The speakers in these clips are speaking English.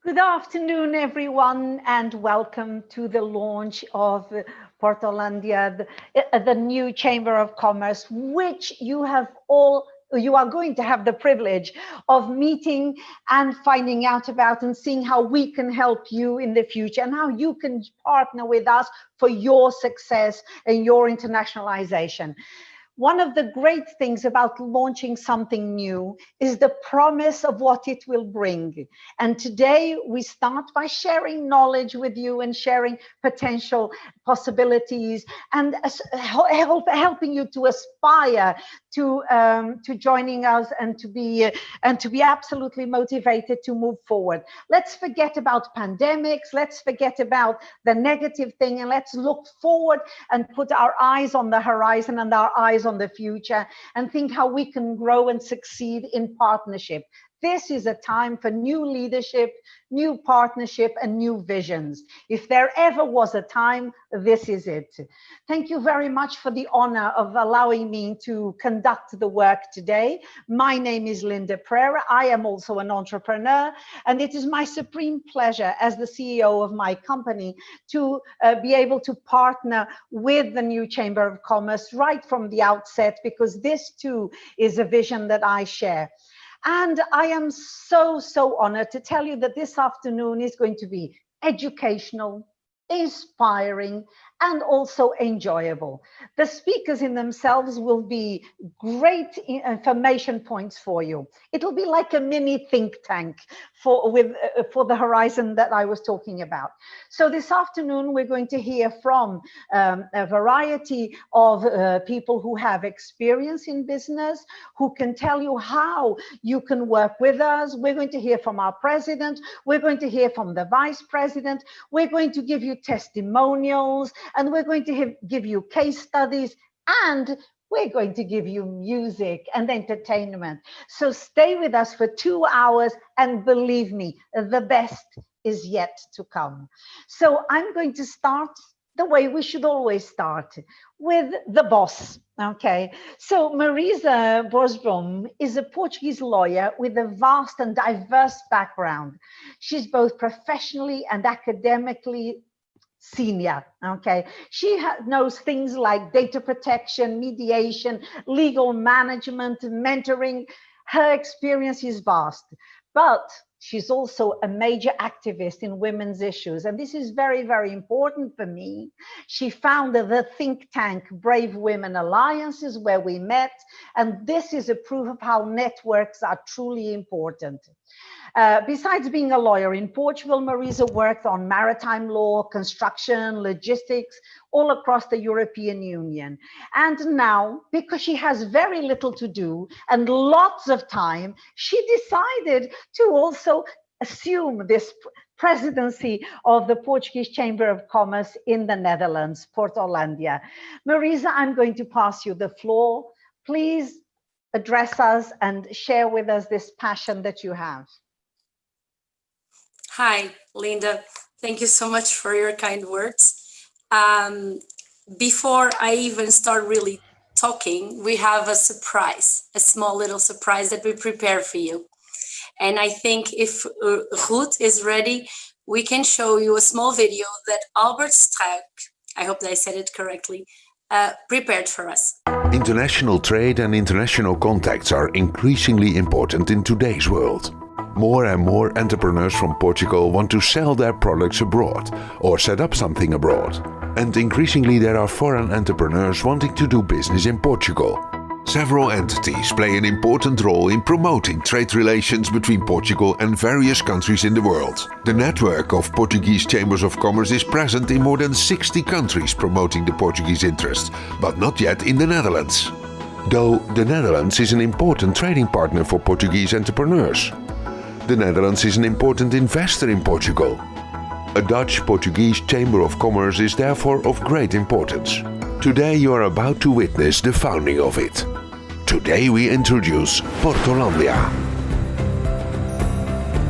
Good afternoon, everyone, and welcome to the launch of PortHollandia, the new Chamber of Commerce, which you are going to have the privilege of meeting and finding out about and seeing how we can help you in the future and how you can partner with us for your success and your internationalization. One of the great things about launching something new is the promise of what it will bring. And today we start by sharing knowledge with you and sharing potential possibilities and helping you to aspire to joining us and to be absolutely motivated to move forward. Let's forget about pandemics. Let's forget about the negative thing and let's look forward and put our eyes on the horizon and our eyes on the future and think how we can grow and succeed in partnership. This is a time for new leadership, new partnership, and new visions. If there ever was a time, this is it. Thank you very much for the honor of allowing me to conduct the work today. My name is Linda Pereira. I am also an entrepreneur, and it is my supreme pleasure as the CEO of my company to be able to partner with the new Chamber of Commerce right from the outset, because this too is a vision that I share. And I am so honored to tell you that this afternoon is going to be educational, inspiring, and also enjoyable. The speakers in themselves will be great information points for you. It'll be like a mini think tank for the horizon that I was talking about. So this afternoon, we're going to hear from a variety of people who have experience in business, who can tell you how you can work with us. We're going to hear from our president. We're going to hear from the vice president. We're going to give you testimonials, and we're going to give you case studies, and we're going to give you music and entertainment. So stay with us for 2 hours, and believe me, the best is yet to come. So I'm going to start the way we should always start, with the boss. Okay, so Marisa Bosbrom is a Portuguese lawyer with a vast and diverse background. She's both professionally and academically senior. Okay, she knows things like data protection, mediation, legal management, mentoring. Her experience is vast, but she's also a major activist in women's issues, and this is very important for me. She founded the think tank Brave Women Alliances, where we met, and this is a proof of how networks are truly important. Besides being a lawyer in Portugal, Marisa worked on maritime law, construction, logistics, all across the European Union. And now, because she has very little to do and lots of time, she decided to also assume this presidency of the Portuguese Chamber of Commerce in the Netherlands, PortHollandia. Marisa, I'm going to pass you the floor. Please address us and share with us this passion that you have. Hi, Linda. Thank you so much for your kind words. Before I even start really talking, we have a surprise, a small little surprise that we prepare for you. And I think if Ruth is ready, we can show you a small video that Albert Struik, I hope that I said it correctly, prepared for us. International trade and international contacts are increasingly important in today's world. More and more entrepreneurs from Portugal want to sell their products abroad or set up something abroad. And increasingly there are foreign entrepreneurs wanting to do business in Portugal. Several entities play an important role in promoting trade relations between Portugal and various countries in the world. The network of Portuguese Chambers of Commerce is present in more than 60 countries promoting the Portuguese interest, but not yet in the Netherlands. Though the Netherlands is an important trading partner for Portuguese entrepreneurs. The Netherlands is an important investor in Portugal. A Dutch-Portuguese Chamber of Commerce is therefore of great importance. Today you are about to witness the founding of it. Today we introduce PortHollandia.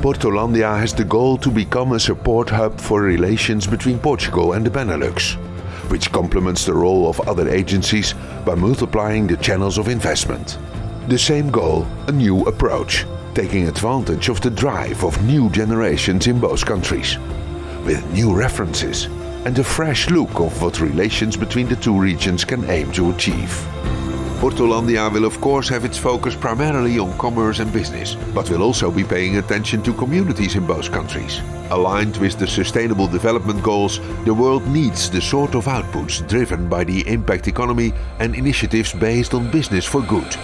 PortHollandia has the goal to become a support hub for relations between Portugal and the Benelux, which complements the role of other agencies by multiplying the channels of investment. The same goal, a new approach. taking advantage of the drive of new generations in both countries, with new references and a fresh look of what relations between the two regions can aim to achieve. PortHollandia will of course have its focus primarily on commerce and business, but will also be paying attention to communities in both countries. Aligned with the Sustainable Development Goals, the world needs the sort of outputs driven by the impact economy and initiatives based on business for good.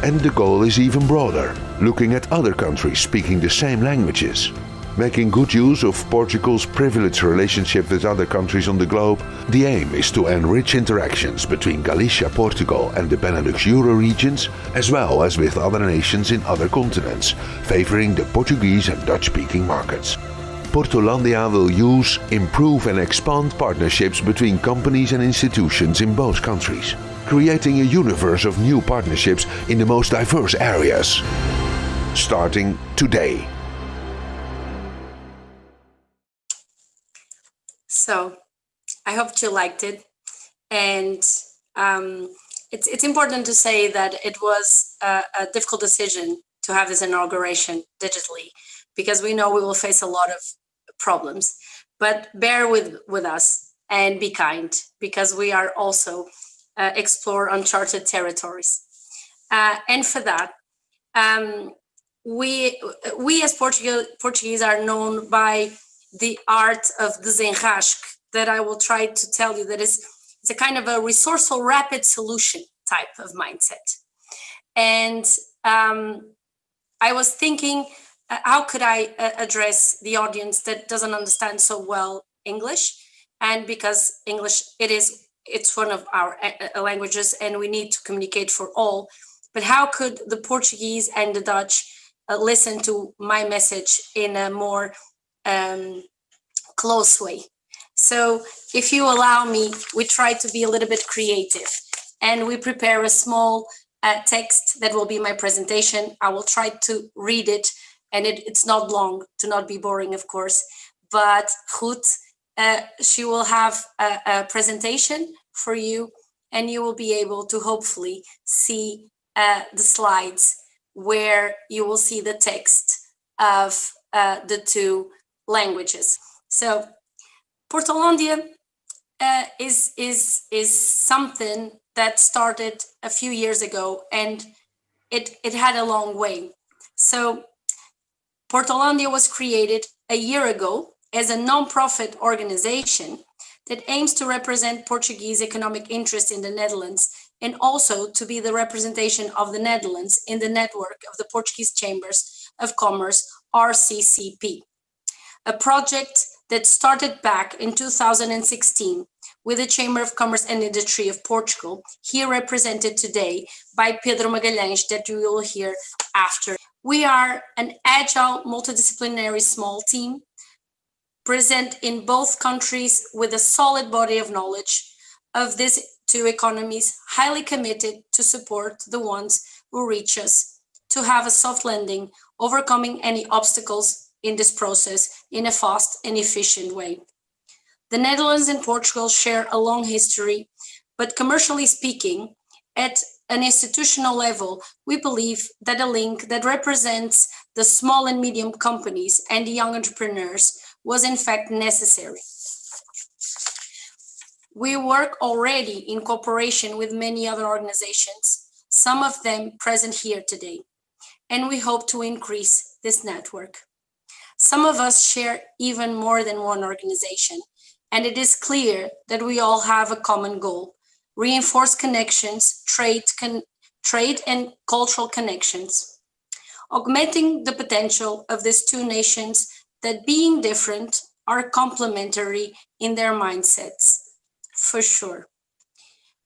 And the goal is even broader, looking at other countries speaking the same languages. Making good use of Portugal's privileged relationship with other countries on the globe, the aim is to enrich interactions between Galicia, Portugal and the Benelux Euro regions, as well as with other nations in other continents, favoring the Portuguese and Dutch-speaking markets. PortHollandia will use, improve and expand partnerships between companies and institutions in both countries, creating a universe of new partnerships in the most diverse areas. Starting today. So I hope you liked it, and it's important to say that it was a difficult decision to have this inauguration digitally, because we know we will face a lot of problems, but bear with us and be kind, because we are also explore uncharted territories, and for that we as Portuguese are known by the art of desenrasque, that I will try to tell you that it's a kind of a resourceful, rapid solution type of mindset. And I was thinking, how could I address the audience that doesn't understand so well English? And because English, it's one of our languages and we need to communicate for all, but how could the Portuguese and the Dutch listen to my message in a more close way? So if you allow me, we try to be a little bit creative, and we prepare a small text that will be my presentation. I will try to read it, and it's not long, to not be boring, of course, but Ruth, she will have a presentation for you, and you will be able to hopefully see the slides where you will see the text of the two languages. So PortHollandia is something that started a few years ago, and it had a long way. So PortHollandia was created a year ago as a non-profit organization that aims to represent Portuguese economic interest in the Netherlands, and also to be the representation of the Netherlands in the network of the Portuguese Chambers of Commerce, RCCP. A project that started back in 2016 with the Chamber of Commerce and Industry of Portugal, here represented today by Pedro Magalhães, that you will hear after. We are an agile, multidisciplinary small team, present in both countries with a solid body of knowledge of these two economies, highly committed to support the ones who reach us, to have a soft landing, overcoming any obstacles in this process in a fast and efficient way. The Netherlands and Portugal share a long history, but commercially speaking, at an institutional level, we believe that a link that represents the small and medium companies and the young entrepreneurs was in fact necessary. We work already in cooperation with many other organizations, some of them present here today, and we hope to increase this network. Some of us share even more than one organization, and it is clear that we all have a common goal: reinforce connections, trade and cultural connections, augmenting the potential of these two nations that, being different, are complementary in their mindsets, for sure.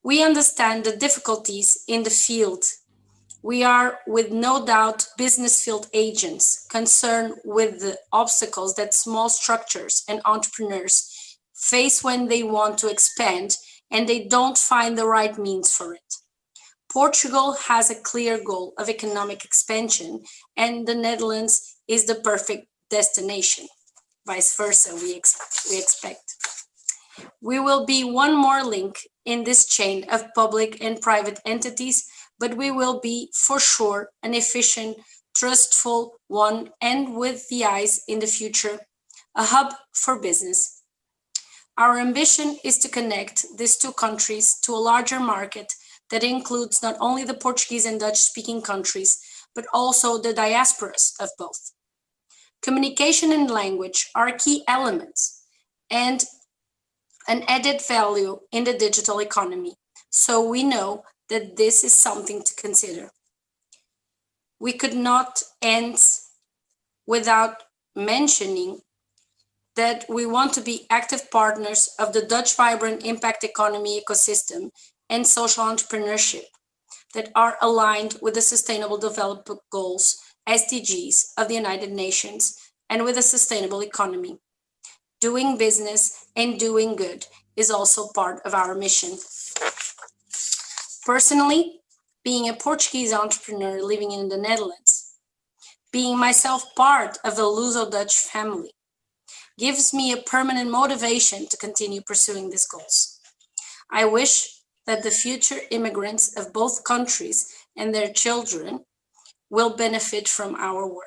We understand the difficulties in the field. We are, with no doubt, business field agents concerned with the obstacles that small structures and entrepreneurs face when they want to expand and they don't find the right means for it. Portugal has a clear goal of economic expansion, and the Netherlands is the perfect destination. Vice versa, we expect. We will be one more link in this chain of public and private entities, but we will be, for sure, an efficient trustful one, and with the eyes in the future, a hub for business. Our ambition is to connect these two countries to a larger market that includes not only the Portuguese and Dutch-speaking countries, but also the diasporas of both. Communication and language are key elements and an added value in the digital economy, so we know that this is something to consider. We could not end without mentioning that we want to be active partners of the Dutch vibrant impact economy ecosystem and social entrepreneurship that are aligned with the Sustainable Development Goals, SDGs, of the United Nations and with a sustainable economy. Doing business and doing good is also part of our mission. Personally, being a Portuguese entrepreneur living in the Netherlands, being myself part of the Luso-Dutch family, gives me a permanent motivation to continue pursuing these goals. I wish that the future immigrants of both countries and their children will benefit from our work.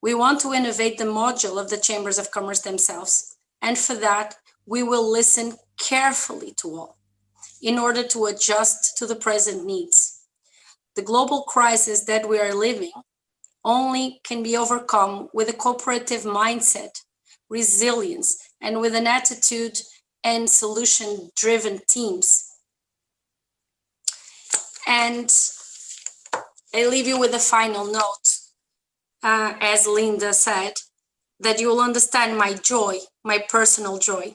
We want to innovate the module of the Chambers of Commerce themselves, and for that, we will listen carefully to all in order to adjust to the present needs. The global crisis that we are living only can be overcome with a cooperative mindset, resilience, and with an attitude and solution-driven teams. And I leave you with a final note, as Linda said, that you will understand my joy, my personal joy.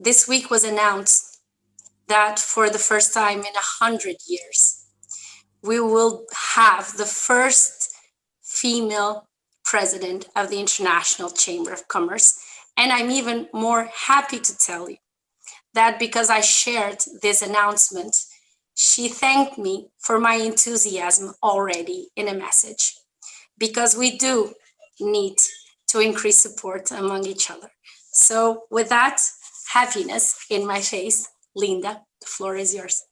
This week was announced that for the first time in 100 years, we will have the first female president of the International Chamber of Commerce. And I'm even more happy to tell you that because I shared this announcement, she thanked me for my enthusiasm already in a message, because we do need to increase support among each other. So with that happiness in my face, Linda, the floor is yours.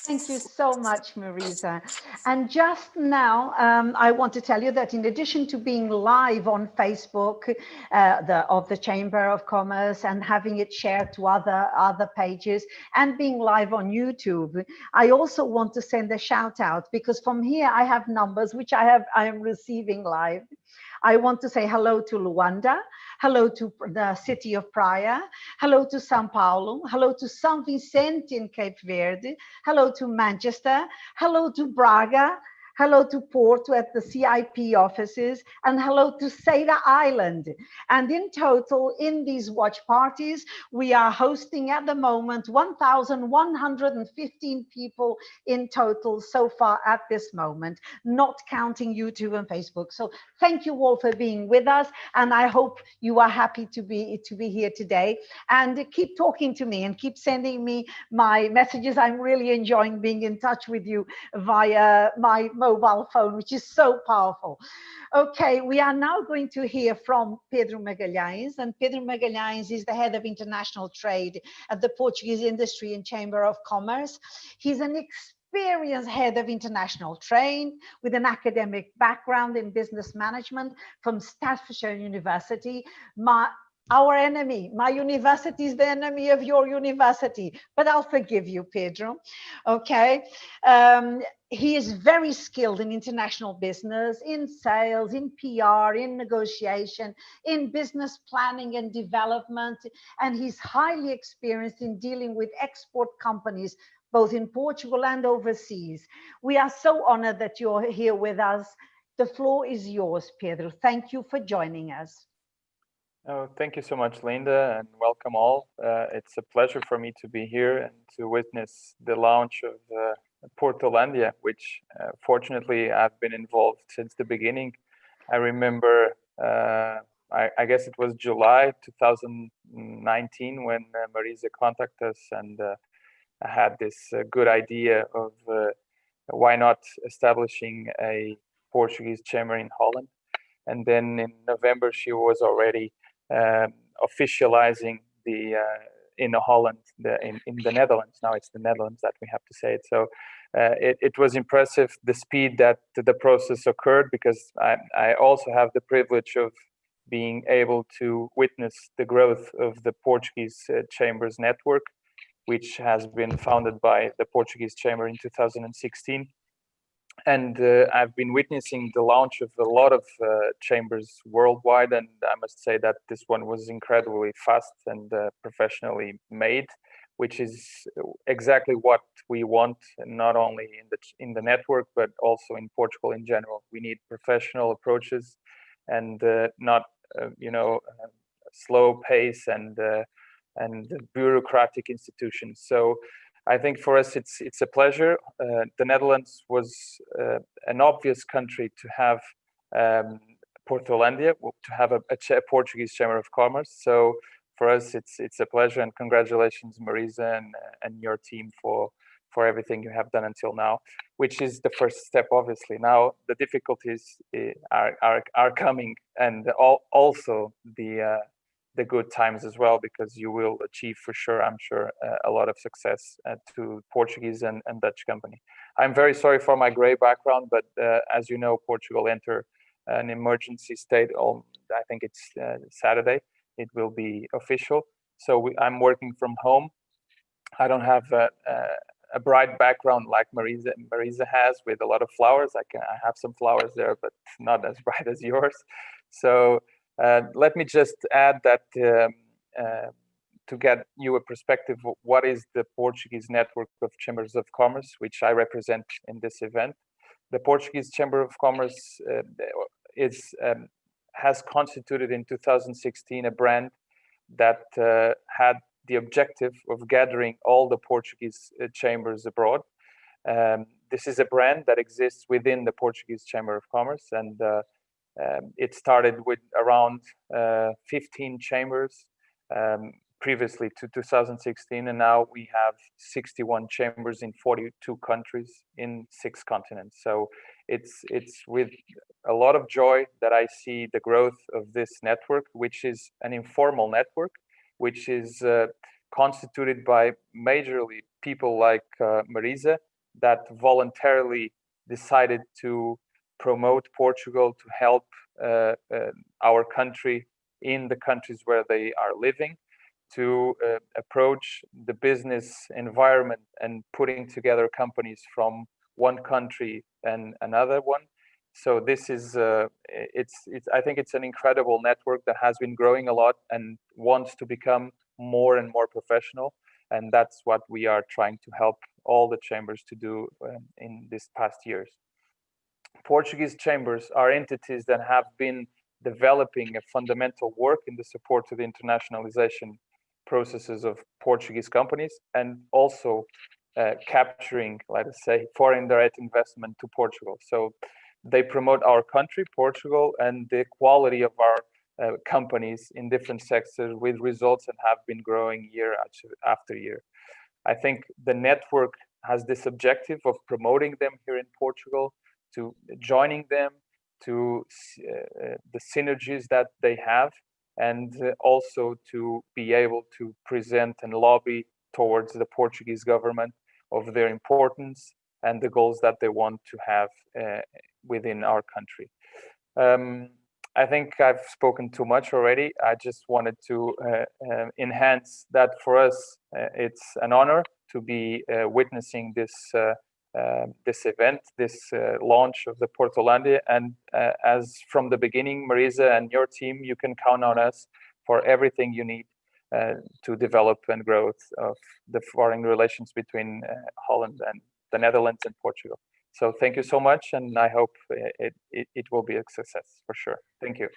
Thank you so much, Marisa. And just now, I want to tell you that in addition to being live on Facebook of the Chamber of Commerce and having it shared to other pages and being live on YouTube, I also want to send a shout out, because from here I have numbers which I am receiving live. I want to say hello to Luanda, hello to the city of Praia, hello to São Paulo, hello to São Vicente in Cape Verde, hello to Manchester, hello to Braga, hello to Porto at the CIP offices, and hello to Ceira Island. And in total, in these watch parties, we are hosting at the moment 1,115 people in total so far at this moment, not counting YouTube and Facebook. So thank you all for being with us, and I hope you are happy to be here today. And keep talking to me and keep sending me my messages. I'm really enjoying being in touch with you via my mobile phone, which is so powerful. Okay, we are now going to hear from Pedro Magalhães, and Pedro Magalhães is the head of international trade at the Portuguese Industry and Chamber of Commerce. He's an experienced head of international trade with an academic background in business management from Staffordshire University. Our enemy, my university is the enemy of your university, but I'll forgive you, Pedro. Okay. He is very skilled in international business, in sales, in PR, in negotiation, in business planning and development, and he's highly experienced in dealing with export companies, both in Portugal and overseas. We are so honored that you're here with us. The floor is yours, Pedro. Thank you for joining us. Oh, thank you so much, Linda, and welcome all. It's a pleasure for me to be here and to witness the launch of PortHollandia, which fortunately I've been involved since the beginning. I remember, I guess it was July 2019 when Marisa contacted us, and I had this good idea of why not establishing a Portuguese chamber in Holland. And then in November, she was already officializing the in Holland, in the Netherlands. Now it's the Netherlands that we have to say it. So it was impressive the speed that the process occurred, because I also have the privilege of being able to witness the growth of the Portuguese Chambers network, which has been founded by the Portuguese Chamber in 2016. And I've been witnessing the launch of a lot of chambers worldwide, and I must say that this one was incredibly fast and professionally made, which is exactly what we want, not only in the network, but also in Portugal in general. We need professional approaches and not slow pace and bureaucratic institutions. So I think for us it's a pleasure. The Netherlands was an obvious country to have PortHollandia, to have a Portuguese Chamber of Commerce. So for us it's a pleasure, and congratulations, Marisa, and your team for everything you have done until now, which is the first step. Obviously now the difficulties are coming, and also the good times as well, because you will achieve for sure, I'm sure, a lot of success to Portuguese and Dutch company. I'm very sorry for my gray background, but as you know, Portugal entered an emergency state on, I think it's Saturday. It will be official. So I'm working from home. I don't have a bright background like Marisa has, with a lot of flowers. I have some flowers there, but not as bright as yours. So let me just add that to get you a perspective, what is the Portuguese network of chambers of commerce, which I represent in this event. The Portuguese Chamber of Commerce has constituted in 2016 a brand that had the objective of gathering all the Portuguese chambers abroad. This is a brand that exists within the Portuguese Chamber of Commerce, and it started with around 15 chambers previously to 2016, and now we have 61 chambers in 42 countries in 6 continents. So it's with a lot of joy that I see the growth of this network, which is an informal network, which is constituted by majorly people like Marisa, that voluntarily decided to promote Portugal, to help our country in the countries where they are living, to approach the business environment and putting together companies from one country and another one. So this is I think it's an incredible network that has been growing a lot and wants to become more and more professional, and that's what we are trying to help all the chambers to do in these past years. Portuguese chambers are entities that have been developing a fundamental work in the support to the internationalization processes of Portuguese companies, and also capturing, let us say, foreign direct investment to Portugal. So they promote our country, Portugal, and the quality of our companies in different sectors, with results that have been growing year after year. I think the network has this objective of promoting them here in Portugal, to joining them, to the synergies that they have, and also to be able to present and lobby towards the Portuguese government of their importance and the goals that they want to have within our country. I think I've spoken too much already. I just wanted to enhance that for us. It's an honor to be witnessing this event, this launch of the PortHollandia, and as from the beginning, Marisa and your team, you can count on us for everything you need to develop and growth of the foreign relations between Holland and the Netherlands and Portugal. So thank you so much, and I hope it will be a success for sure. Thank you.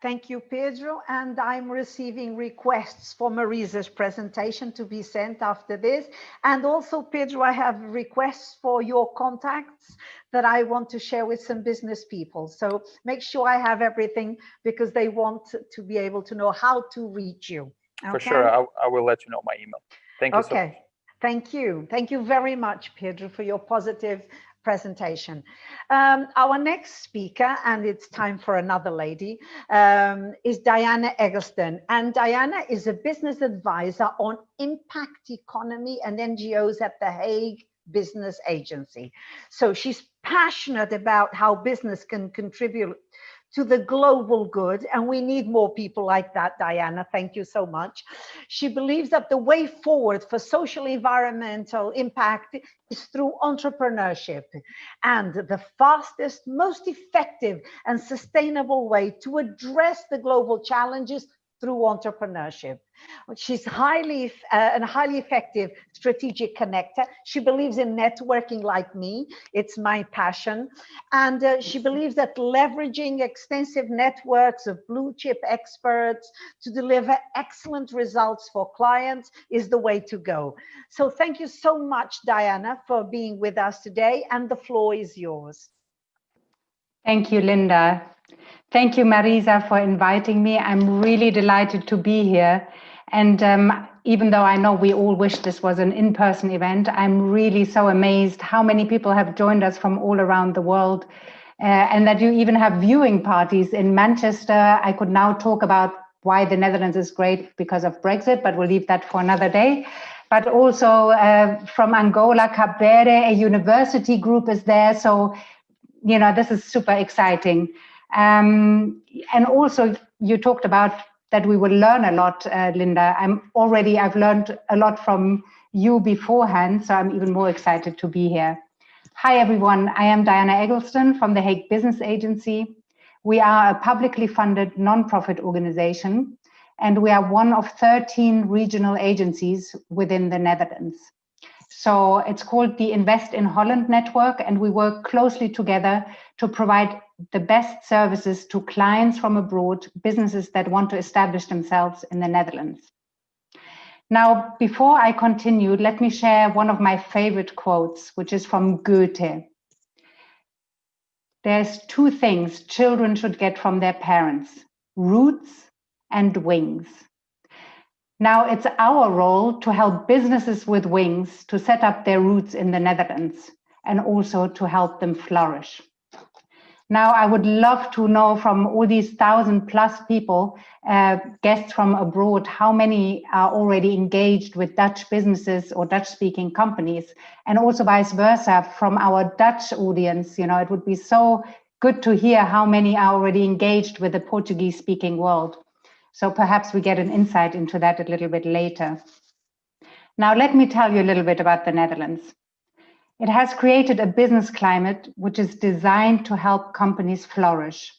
Thank you, Pedro. And I'm receiving requests for Marisa's presentation to be sent after this. And also, Pedro, I have requests for your contacts that I want to share with some business people. So make sure I have everything, because they want to be able to know how to reach you. Okay? For sure, I will let you know my email. Thank you so much. Thank you. Thank you very much, Pedro, for your positive presentation. Our next speaker, and it's time for another lady, is Diana Eggleston. And Diana is a business advisor on impact economy and NGOs at The Hague, business agency. So she's passionate about how business can contribute to the global good, and we need more people like that, Diana. Thank you so much. She believes that the way forward for social environmental impact is through entrepreneurship, and the fastest, most effective and sustainable way to address the global challenges through entrepreneurship. She's highly effective strategic connector. She believes in networking like me. It's my passion. And she believes that leveraging extensive networks of blue chip experts to deliver excellent results for clients is the way to go. So thank you so much, Diana, for being with us today, and the floor is yours. Thank you, Linda. Thank you, Marisa, for inviting me. I'm really delighted to be here. And even though I know we all wish this was an in-person event, I'm really so amazed how many people have joined us from all around the world, and that you even have viewing parties in Manchester. I could now talk about why the Netherlands is great because of Brexit, but we'll leave that for another day. But also from Angola, Cape Verde, a university group is there. So, you know, this is super exciting. And also you talked about that we will learn a lot, Linda. I've learned a lot from you beforehand, so I'm even more excited to be here. Hi, everyone. I am Diana Eggleston from the Hague Business Agency. We are a publicly funded non-profit organization, and we are one of 13 regional agencies within the Netherlands. So it's called the Invest in Holland Network, and we work closely together to provide the best services to clients from abroad, businesses that want to establish themselves in the Netherlands. Now, before I continue, let me share one of my favorite quotes, which is from Goethe. There's two things children should get from their parents: roots and wings. Now, it's our role to help businesses with wings to set up their roots in the Netherlands and also to help them flourish. Now, I would love to know from all these 1,000+ people, guests from abroad, how many are already engaged with Dutch businesses or Dutch-speaking companies, and also vice versa from our Dutch audience. You know, it would be so good to hear how many are already engaged with the Portuguese-speaking world. So perhaps we get an insight into that a little bit later. Now, let me tell you a little bit about the Netherlands. It has created a business climate which is designed to help companies flourish.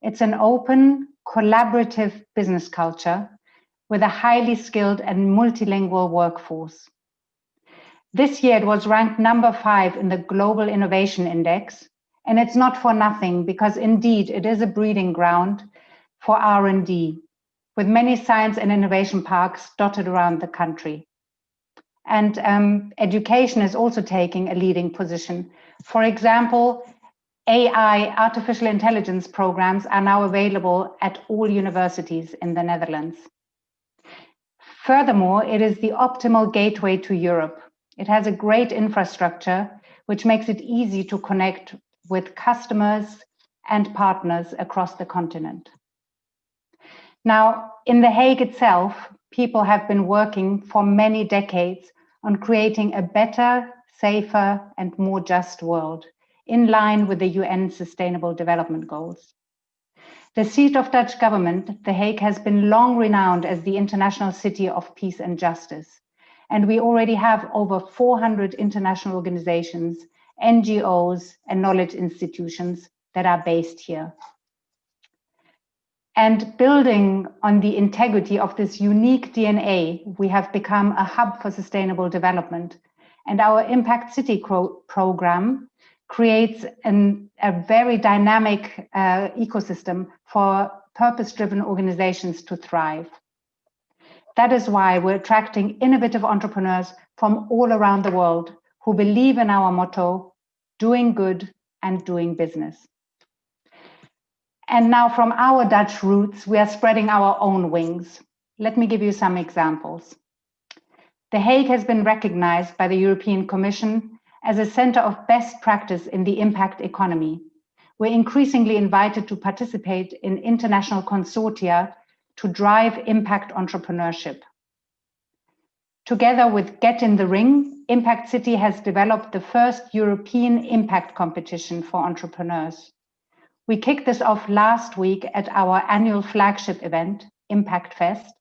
It's an open, collaborative business culture with a highly skilled and multilingual workforce. This year it was ranked number 5 in the Global Innovation Index, and it's not for nothing, because indeed it is a breeding ground for R&D, with many science and innovation parks dotted around the country. And education is also taking a leading position. For example, AI, artificial intelligence programs are now available at all universities in the Netherlands. Furthermore, it is the optimal gateway to Europe. It has a great infrastructure, which makes it easy to connect with customers and partners across the continent. Now, in The Hague itself, people have been working for many decades on creating a better, safer, and more just world, in line with the UN Sustainable Development Goals. The seat of Dutch government, The Hague, has been long renowned as the international city of peace and justice. And we already have over 400 international organizations, NGOs, and knowledge institutions that are based here. And building on the integrity of this unique DNA, we have become a hub for sustainable development. And our Impact City program creates a very dynamic ecosystem for purpose-driven organizations to thrive. That is why we're attracting innovative entrepreneurs from all around the world who believe in our motto, doing good and doing business. And now from our Dutch roots, we are spreading our own wings. Let me give you some examples. The Hague has been recognized by the European Commission as a center of best practice in the impact economy. We're increasingly invited to participate in international consortia to drive impact entrepreneurship. Together with Get in the Ring, Impact City has developed the first European impact competition for entrepreneurs. We kicked this off last week at our annual flagship event, Impact Fest,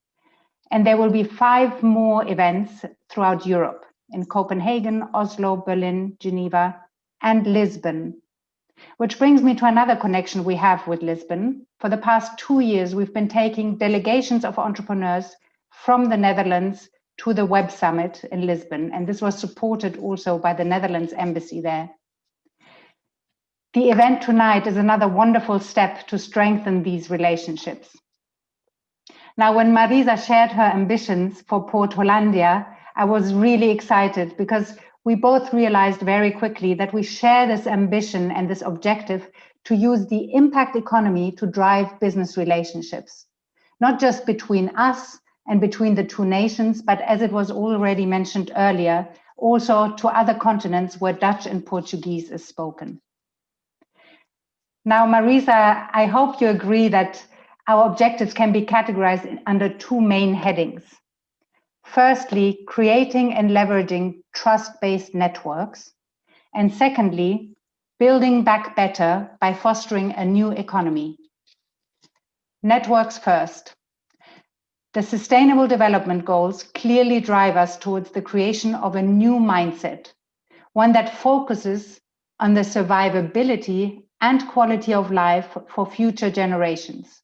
and there will be 5 more events throughout Europe, in Copenhagen, Oslo, Berlin, Geneva, and Lisbon. Which brings me to another connection we have with Lisbon. For the past 2 years, we've been taking delegations of entrepreneurs from the Netherlands to the Web Summit in Lisbon, and this was supported also by the Netherlands Embassy there. The event tonight is another wonderful step to strengthen these relationships. Now, when Marisa shared her ambitions for PortHollandia, I was really excited because we both realized very quickly that we share this ambition and this objective to use the impact economy to drive business relationships, not just between us and between the 2 nations, but as it was already mentioned earlier, also to other continents where Dutch and Portuguese is spoken. Now, Marisa, I hope you agree that our objectives can be categorized under 2 main headings. Firstly, creating and leveraging trust-based networks. And secondly, building back better by fostering a new economy. Networks first. The Sustainable Development Goals clearly drive us towards the creation of a new mindset, one that focuses on the survivability and quality of life for future generations.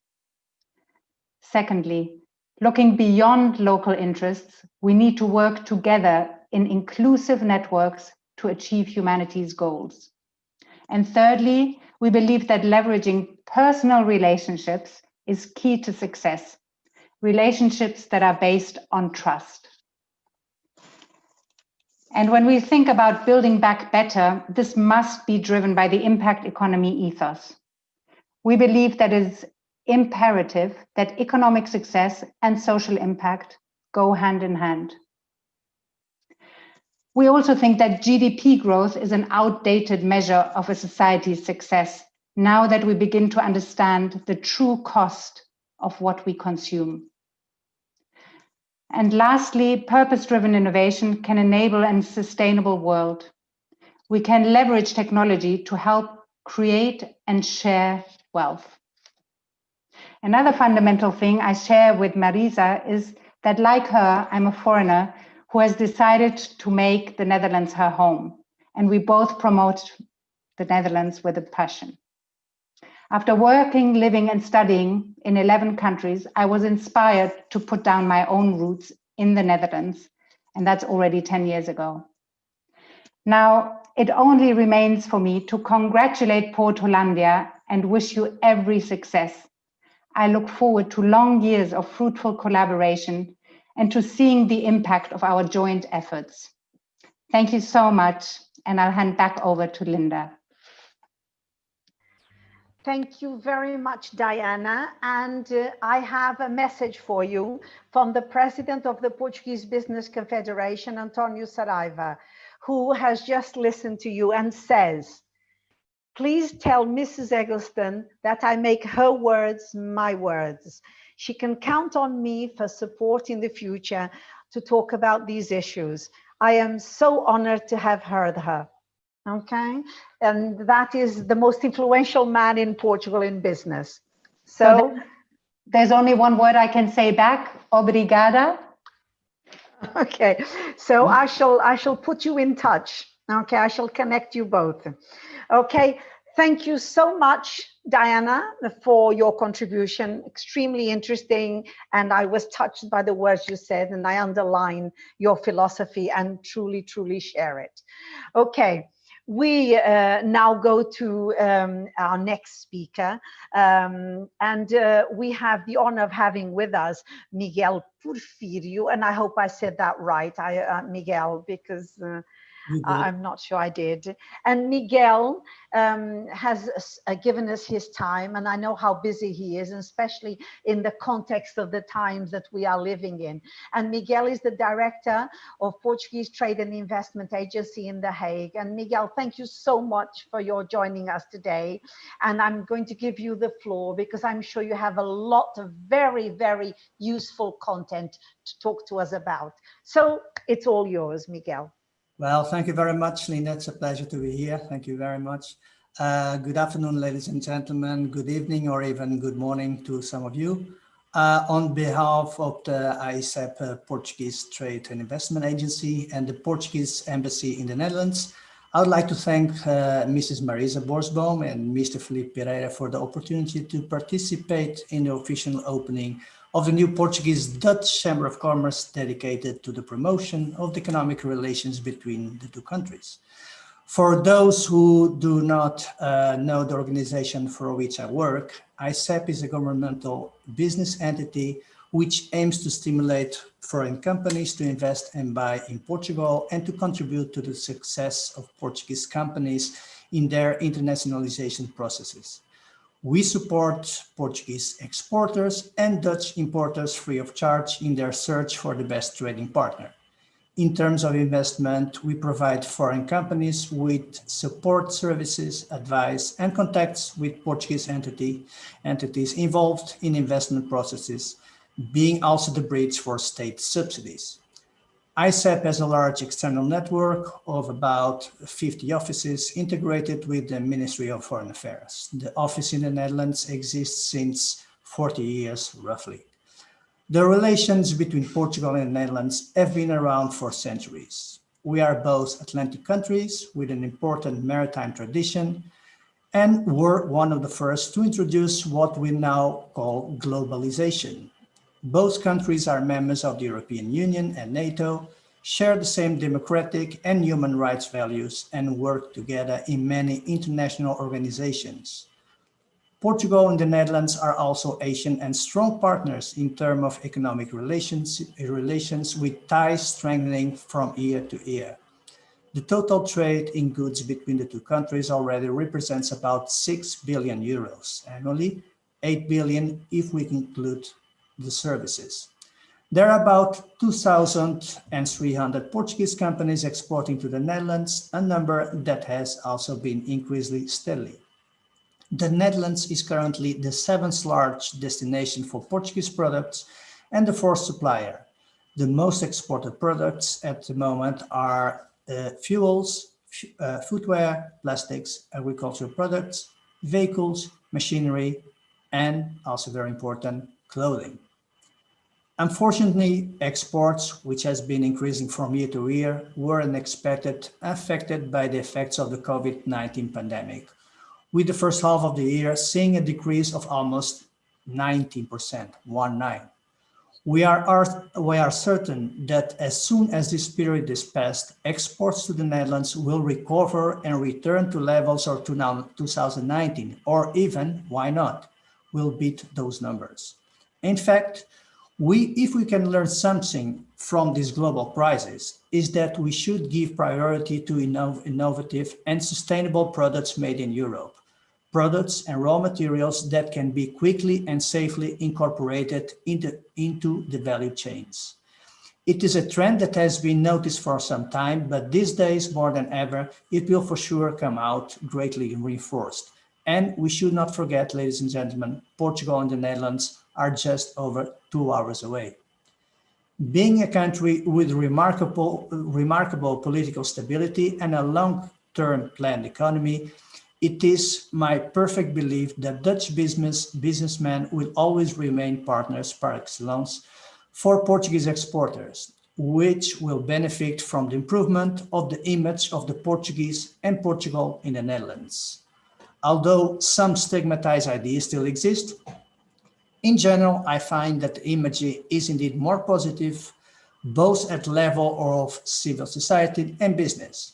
Secondly, looking beyond local interests, we need to work together in inclusive networks to achieve humanity's goals. And thirdly, we believe that leveraging personal relationships is key to success, relationships that are based on trust. And when we think about building back better, this must be driven by the impact economy ethos. We believe that it is imperative that economic success and social impact go hand in hand. We also think that GDP growth is an outdated measure of a society's success now that we begin to understand the true cost of what we consume. And lastly, purpose-driven innovation can enable a sustainable world. We can leverage technology to help create and share wealth. Another fundamental thing I share with Marisa is that, like her, I'm a foreigner who has decided to make the Netherlands her home, and we both promote the Netherlands with a passion. After working, living, and studying in 11 countries, I was inspired to put down my own roots in the Netherlands, and that's already 10 years ago. Now, it only remains for me to congratulate PortHollandia and wish you every success. I look forward to long years of fruitful collaboration and to seeing the impact of our joint efforts. Thank you so much, and I'll hand back over to Linda. Thank you very much, Diana. And I have a message for you from the President of the Portuguese Business Confederation, António Saraiva, who has just listened to you and says, please tell Mrs. Eggleston that I make her words my words. She can count on me for support in the future to talk about these issues. I am so honored to have heard her. Okay, and that is the most influential man in Portugal in business. So there's only one word I can say back, obrigada. Okay, so I shall put you in touch. Okay, I shall connect you both. Okay, thank you so much, Diana, for your contribution. Extremely interesting, and I was touched by the words you said, and I underline your philosophy and truly, truly share it. Okay. We now go to our next speaker, and we have the honor of having with us Miguel Porfirio, and I hope I said that right, Miguel, because I'm not sure I did. And Miguel has given us his time, and I know how busy he is, and especially in the context of the times that we are living in. And Miguel is the director of Portuguese Trade and Investment Agency in The Hague. And Miguel, thank you so much for your joining us today. And I'm going to give you the floor because I'm sure you have a lot of very, very useful content to talk to us about. So it's all yours, Miguel. Well, thank you very much, Linda. It's a pleasure to be here. Thank you very much. Good afternoon, ladies and gentlemen. Good evening or even good morning to some of you. On behalf of the ISEP Portuguese Trade and Investment Agency and the Portuguese Embassy in the Netherlands, I would like to thank Mrs. Marisa Borsboom and Mr. Felipe Pereira for the opportunity to participate in the official opening of the new Portuguese-Dutch Chamber of Commerce dedicated to the promotion of the economic relations between the two countries. For those who do not know the organization for which I work, ISEP is a governmental business entity which aims to stimulate foreign companies to invest and buy in Portugal and to contribute to the success of Portuguese companies in their internationalization processes. We support Portuguese exporters and Dutch importers free of charge in their search for the best trading partner. In terms of investment, we provide foreign companies with support services, advice, and contacts with Portuguese entities involved in investment processes, being also the bridge for state subsidies. ISEP has a large external network of about 50 offices integrated with the Ministry of Foreign Affairs. The office in the Netherlands exists since 40 years, roughly. The relations between Portugal and the Netherlands have been around for centuries. We are both Atlantic countries with an important maritime tradition and were one of the first to introduce what we now call globalization. Both countries are members of the European Union and NATO, share the same democratic and human rights values, and work together in many international organizations. Portugal and the Netherlands are also Asian and strong partners in terms of economic relations with ties strengthening from year to year. The total trade in goods between the two countries already represents about 6 billion euros annually, 8 billion if we include the services. There are about 2,300 Portuguese companies exporting to the Netherlands, a number that has also been increasing steadily. The Netherlands is currently the 7th largest destination for Portuguese products and the 4th supplier. The most exported products at the moment are fuels, footwear, plastics, agricultural products, vehicles, machinery, and also very important, clothing. Unfortunately, exports, which has been increasing from year to year, were unexpected, affected by the effects of the COVID-19 pandemic, with the first half of the year seeing a decrease of almost 19%, 19. We are certain that as soon as this period is past, exports to the Netherlands will recover and return to levels of 2019, or even, why not, will beat those numbers. In fact, if we can learn something from this global crisis, is that we should give priority to innovative and sustainable products made in Europe, products and raw materials that can be quickly and safely incorporated into the value chains. It is a trend that has been noticed for some time, but these days, more than ever, it will for sure come out greatly reinforced. And we should not forget, ladies and gentlemen, Portugal and the Netherlands are just over 2 hours away. Being a country with remarkable political stability and a long-term planned economy, it is my perfect belief that Dutch businessmen will always remain partners par excellence for Portuguese exporters, which will benefit from the improvement of the image of the Portuguese and Portugal in the Netherlands. Although some stigmatized ideas still exist, in general, I find that the image is indeed more positive, both at level of civil society and business.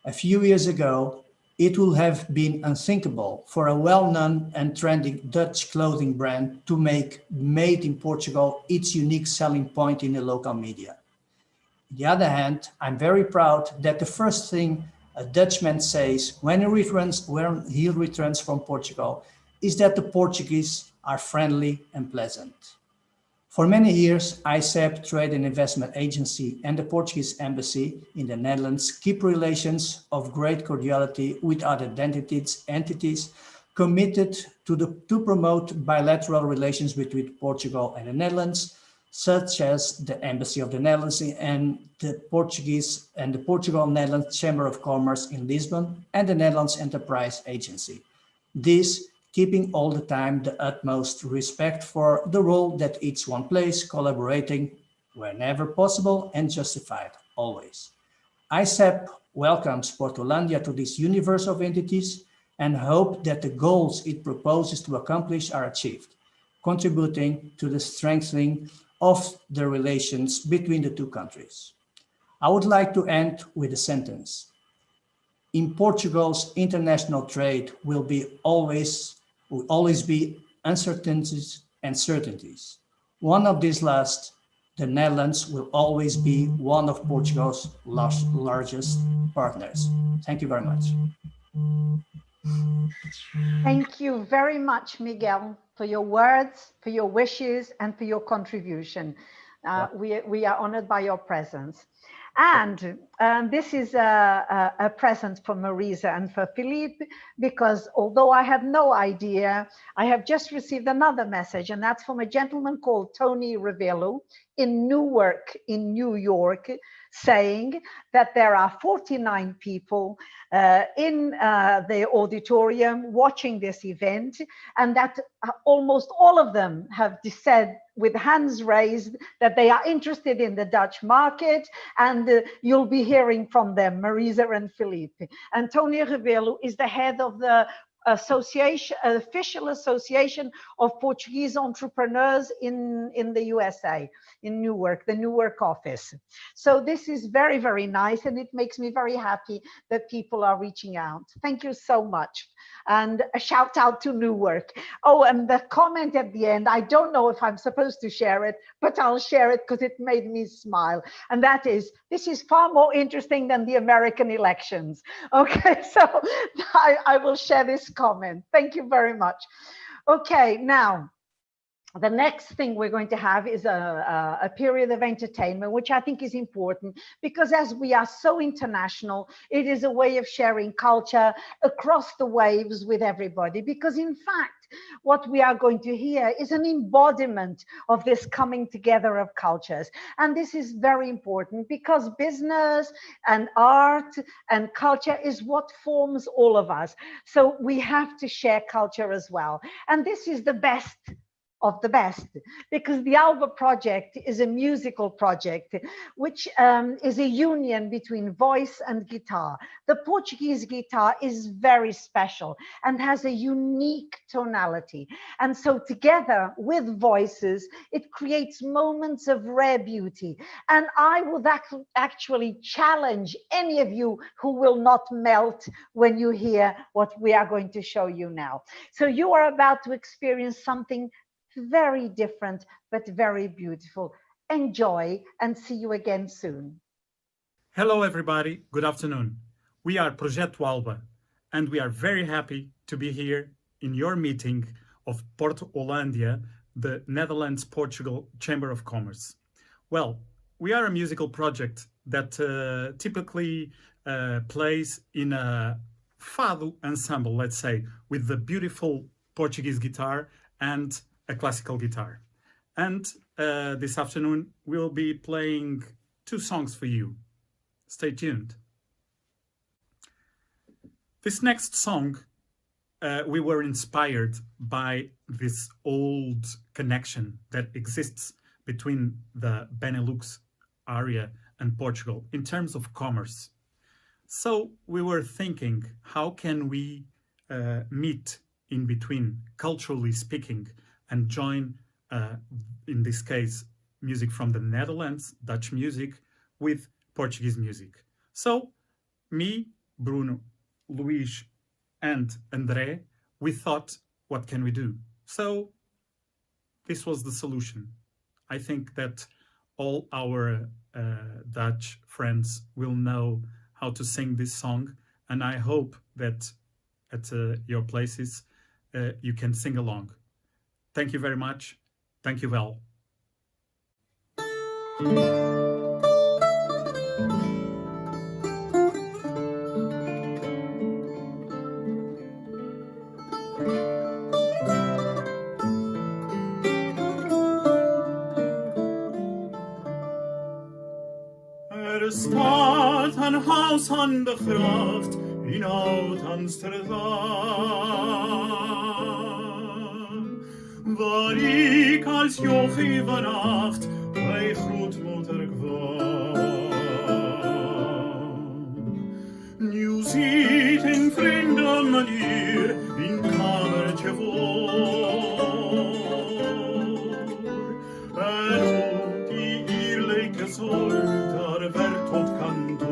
A few years ago, it would have been unthinkable for a well-known and trending Dutch clothing brand to make Made in Portugal its unique selling point in the local media. On the other hand, I'm very proud that the first thing a Dutchman says when he returns from Portugal is that the Portuguese are friendly and pleasant. For many years, ISEP Trade and Investment Agency and the Portuguese Embassy in the Netherlands keep relations of great cordiality with other entities committed to promote bilateral relations between Portugal and the Netherlands, such as the Embassy of the Netherlands and the Portugal-Netherlands Chamber of Commerce in Lisbon and the Netherlands Enterprise Agency. This keeping all the time the utmost respect for the role that each one plays, collaborating whenever possible and justified, always. ICEP welcomes PortHollandia to this universe of entities and hope that the goals it proposes to accomplish are achieved, contributing to the strengthening of the relations between the two countries. I would like to end with a sentence. In Portugal's international trade will always be uncertainties and certainties. One of these last, the Netherlands, will always be one of Portugal's largest partners. Thank you very much. Thank you very much, Miguel, for your words, for your wishes, and for your contribution. We are honored by your presence. And this is a present for Marisa and for Philippe, because although I have no idea, I have just received another message, and that's from a gentleman called Tony Ravello in Newark, in New York, saying that there are 49 people in the auditorium watching this event, and that almost all of them have said with hands raised that they are interested in the Dutch market, and you'll be hearing from them, Marisa and Philippe. And Tony Rebelo is the head of the official association of Portuguese entrepreneurs in the USA, in Newark, the Newark office. So this is very, very nice, and it makes me very happy that people are reaching out. Thank you so much. And a shout out to Newark. Oh, and the comment at the end, I don't know if I'm supposed to share it, but I'll share it because it made me smile. And that is, this is far more interesting than the American elections. Okay, so I will share this comment. Thank you very much. Okay, now, the next thing we're going to have is a period of entertainment, which I think is important because as we are so international, it is a way of sharing culture across the waves with everybody. Because in fact, what we are going to hear is an embodiment of this coming together of cultures. And this is very important because business and art and culture is what forms all of us. So we have to share culture as well. And this is the best of the best, because the Alba project is a musical project, which is a union between voice and guitar. The Portuguese guitar is very special and has a unique tonality. And so together with voices, it creates moments of rare beauty. And I would actually challenge any of you who will not melt when you hear what we are going to show you now. So you are about to experience something very different, but very beautiful. Enjoy and see you again soon. Hello, everybody. Good afternoon. We are Projeto Alba, and we are very happy to be here in your meeting of PortHollandia, the Netherlands-Portugal Chamber of Commerce. Well, we are a musical project that typically plays in a fado ensemble, let's say, with the beautiful Portuguese guitar and a classical guitar. And this afternoon, we'll be playing 2 songs for you. Stay tuned. This next song, we were inspired by this old connection that exists between the Benelux area and Portugal in terms of commerce. So we were thinking, how can we meet in between, culturally speaking, and join, in this case, music from the Netherlands, Dutch music, with Portuguese music. So me, Bruno, Luís, and André, we thought, what can we do? So this was the solution. I think that all our Dutch friends will know how to sing this song, and I hope that at your places you can sing along. Thank you very much. Thank you well. een huis aan de gracht in Oud-Amsterdam, waar ik als jochie vannacht bij grootmoeder kwam. Nu ziet een vreemde manier in kamertje voor, en ook die eerlijke zorg daar werd tot kantoor.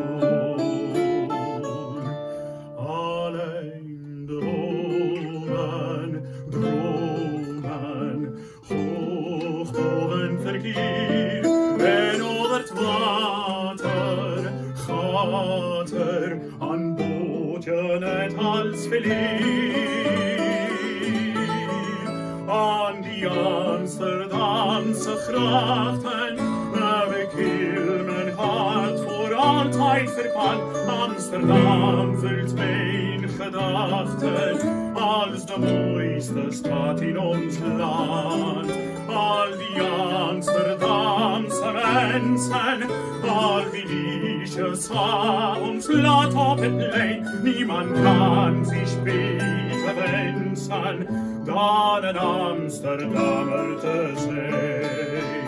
Alleen dromen, dromen, hoog boven verkeer, en over het water gaat er aan bootje net als verleer. Aan die Amsterdamse grachten heb ik heel mijn hart voor altijd verpand. Amsterdam vult mijn gedachten als de mooiste stad in ons land. Al die Amsterdamse mensen, al die liedjes avonds laat op het plein. Niemand kan zich beter wensen dan een Amsterdammer te zijn.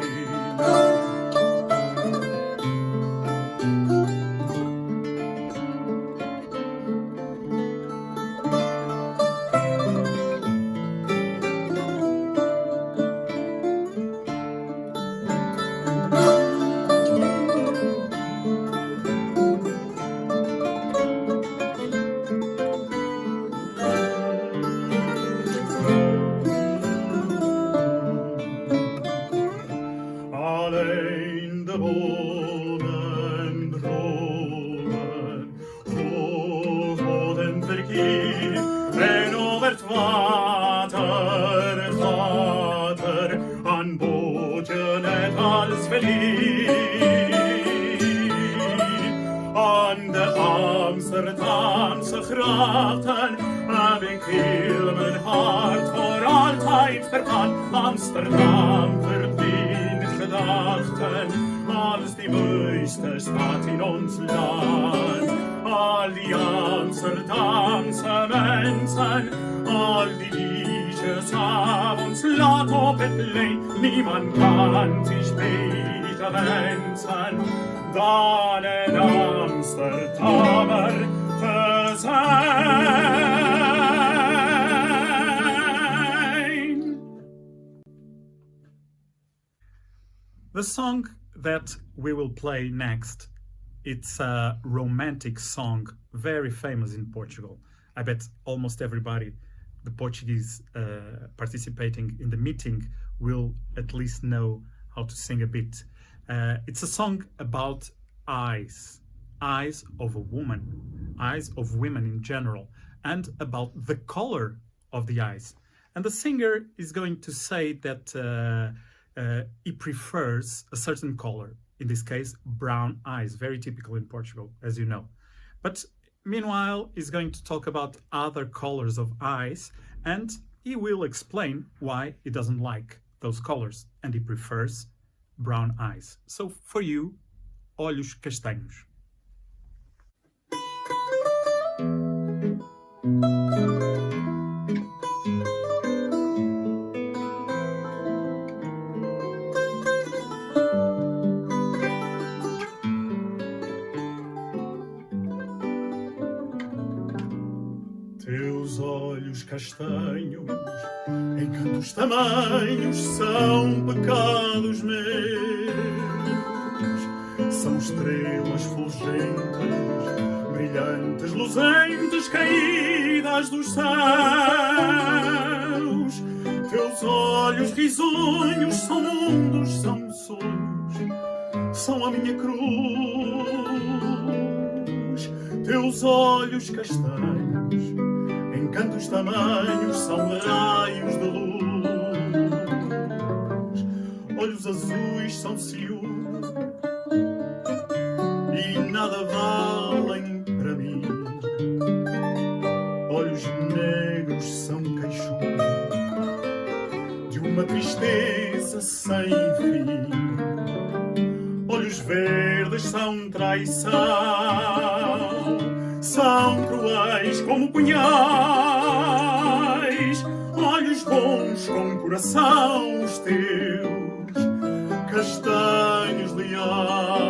Alleen de bomen dromen, hoog en verkeer, en over het water gaat er een bootje net als verlier. Aan de Amsterdamse grachten heb ik heel mijn hart voor altijd verpand. Amsterdam verdient gedachten als die mooiste stad in ons land. Al die Amsterdamse mensen, al die liedjes avonds laat op het plein. Niemand kan zich beter wensen dan een Amsterdammer te zijn. The song that we will play next, it's a romantic song, very famous in Portugal. I bet almost everybody, the Portuguese participating in the meeting, will at least know how to sing a bit. It's a song about eyes, eyes of a woman, eyes of women in general, and about the color of the eyes. And the singer is going to say that he prefers a certain color, in this case, brown eyes, very typical in Portugal, as you know. But meanwhile, he's going to talk about other colors of eyes, and he will explain why he doesn't like those colors, and he prefers brown eyes. So for you, olhos castanhos. Teus olhos castanhos, em cantos tamanhos, são pecados meus. São estrelas fulgentes, brilhantes, luzentes, caídas dos céus. Teus olhos risonhos são mundos, são sonhos, são a minha cruz. Teus olhos castanhos, em cantos tamanhos, são raios de luz. Olhos azuis são ciúme e nada valem para mim. Olhos negros são queixume de uma tristeza sem fim. Olhos verdes são traição, são cruéis como punhais, olhos bons com coração os teus, castanhos leais.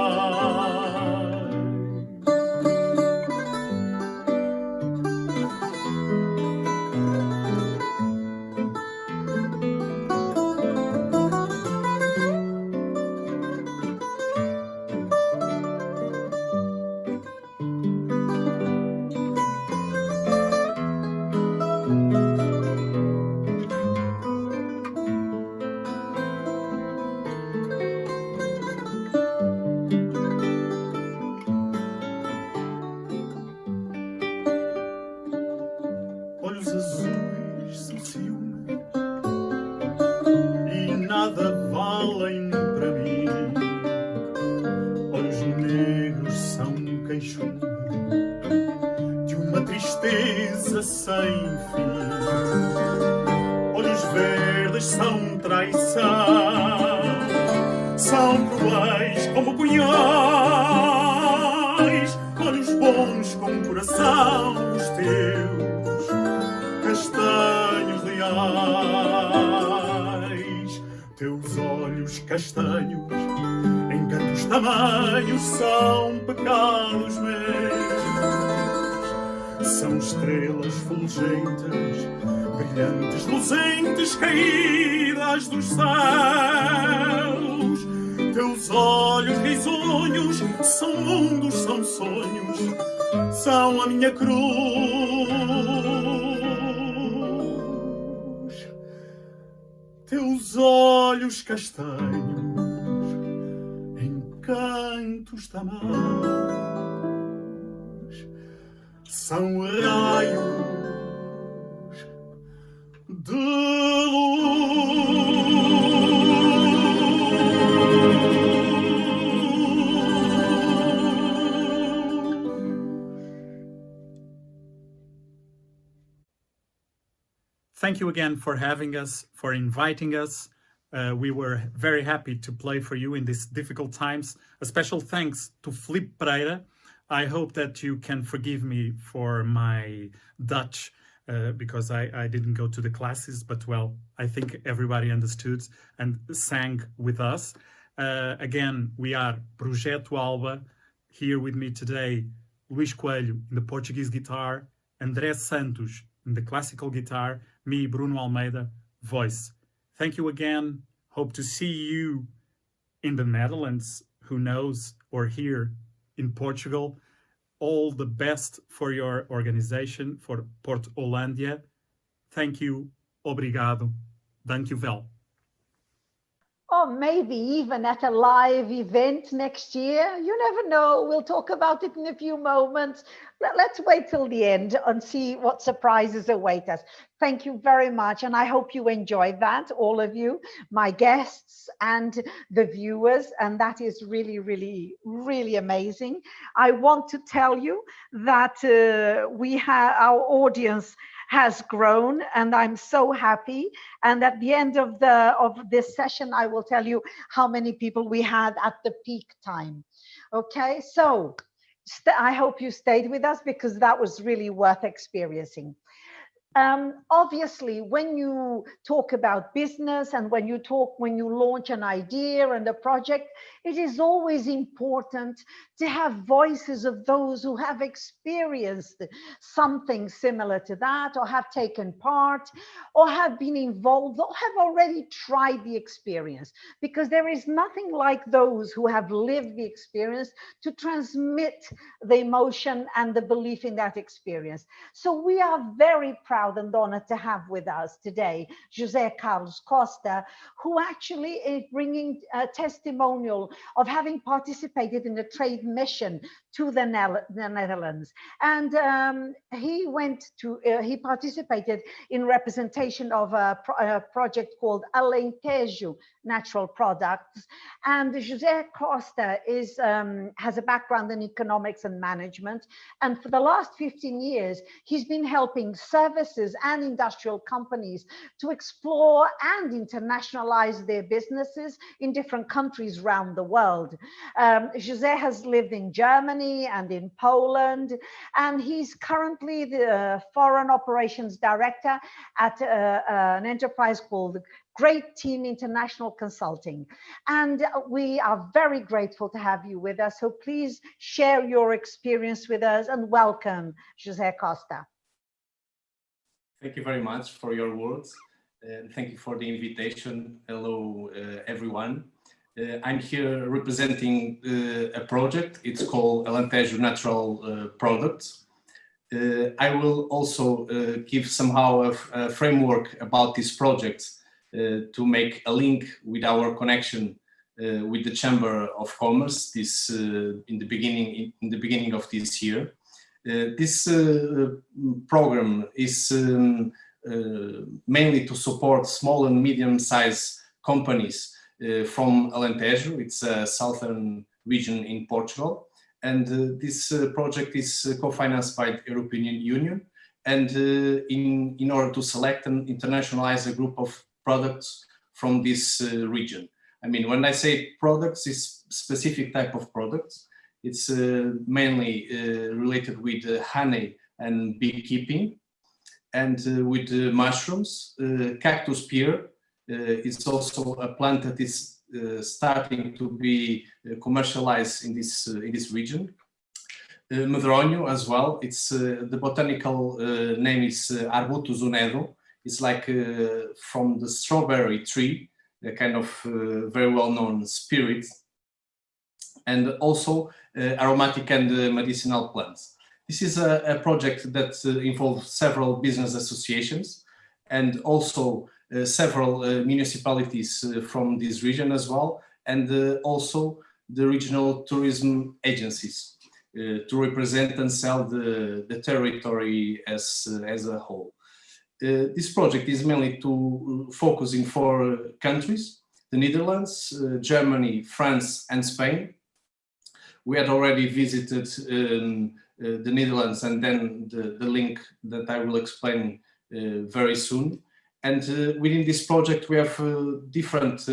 Olhos azuis são ciúme e nada valem para mim. Olhos negros são queixume de uma tristeza sem fim. Olhos verdes são traição, são cruéis como punhais, olhos bons com coração os teus, castanhos leais. Teus olhos castanhos, em cantos tamanhos, são pecados meus. São estrelas fulgentes, brilhantes, luzentes, caídas dos céus. Teus olhos risonhos são mundos, são sonhos, são a minha cruz. Teus olhos castanhos, em cantos tamanhos, são raios de luz. Thank you again for having us, for inviting us. We were very happy to play for you in these difficult times. A special thanks to Filipe Pereira. I hope that you can forgive me for my Dutch because I didn't go to the classes, but well, I think everybody understood and sang with us. Again, we are Projeto Alba. Here with me today, Luís Coelho in the Portuguese guitar, André Santos in the classical guitar, me, Bruno Almeida, voice. Thank you again. Hope to see you in the Netherlands, who knows, or here in Portugal. All the best for your organization, for PortHollandia. Thank you. Obrigado. Dank u wel. Or maybe even at a live event next year. You never know. We'll talk about it in a few moments. Let's wait till the end and see what surprises await us. Thank you very much. And I hope you enjoyed that, all of you, my guests and the viewers. And that is really, really, really amazing. I want to tell you that our audience has grown, and I'm so happy. And at the end of this session, I will tell you how many people we had at the peak time. Okay, so I hope you stayed with us because that was really worth experiencing. Obviously, when you talk about business and when you launch an idea and a project, it is always important to have voices of those who have experienced something similar to that, or have taken part, or have been involved, or have already tried the experience, because there is nothing like those who have lived the experience to transmit the emotion and the belief in that experience. So we are very proud and honored to have with us today José Carlos Costa, who actually is bringing a testimonial of having participated in a trade mission to the Netherlands. And he participated in representation of a project called Alentejo Natural Products. And José Costa has a background in economics and management. And for the last 15 years, he's been helping service services and industrial companies to explore and internationalize their businesses in different countries around the world. José has lived in Germany and in Poland, and he's currently the Foreign Operations Director at an enterprise called Great Team International Consulting. And we are very grateful to have you with us. So please share your experience with us, and welcome, José Costa. Thank you very much for your words. Thank you for the invitation. Hello, everyone. I'm here representing a project. It's called Alentejo Natural Products. I will also give somehow a framework about this project to make a link with our connection with the Chamber of Commerce. This in the beginning of this year. This program is mainly to support small and medium-sized companies from Alentejo. It's a southern region in Portugal, and this project is co-financed by the European Union. And in order to select and internationalize a group of products from this region. I mean, when I say products, it's specific type of products. It's mainly related with honey and beekeeping, and with mushrooms. Cactus pear is also a plant that is starting to be commercialized in this region. Medronho as well. It's the botanical name is Arbutus unedo. It's like from the strawberry tree, a kind of very well-known spirit, and also aromatic and medicinal plants. This is a project that involves several business associations and also several municipalities from this region as well, and also the regional tourism agencies to represent and sell the territory as a whole. This project is mainly to focus in 4 countries: the Netherlands, Germany, France, and Spain. We had already visited the Netherlands, and then the link that I will explain very soon. And within this project, we have different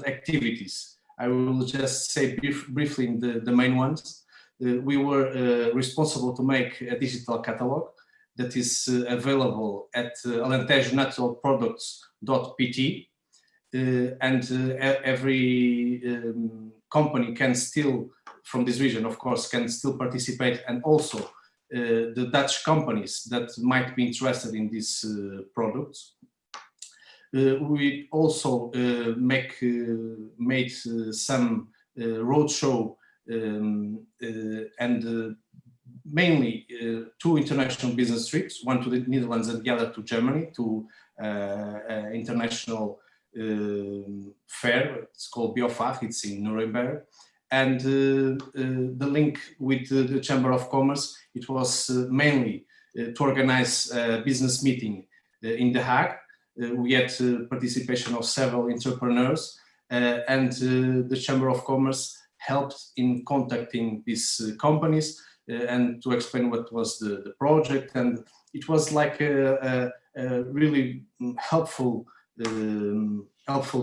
activities. I will just say briefly the main ones. We were responsible to make a digital catalog that is available at alentejonaturalproducts.pt, and every company can still, from this region, of course, can still participate, and also the Dutch companies that might be interested in these products. We also made some roadshow and mainly 2 international business trips, one to the Netherlands and the other to Germany, to international fair. It's called Biofach, it's in Nuremberg. And the link with the Chamber of Commerce, it was mainly to organize a business meeting in The Hague. We had participation of several entrepreneurs, and the Chamber of Commerce helped in contacting these companies and to explain what was the project. And it was like a really helpful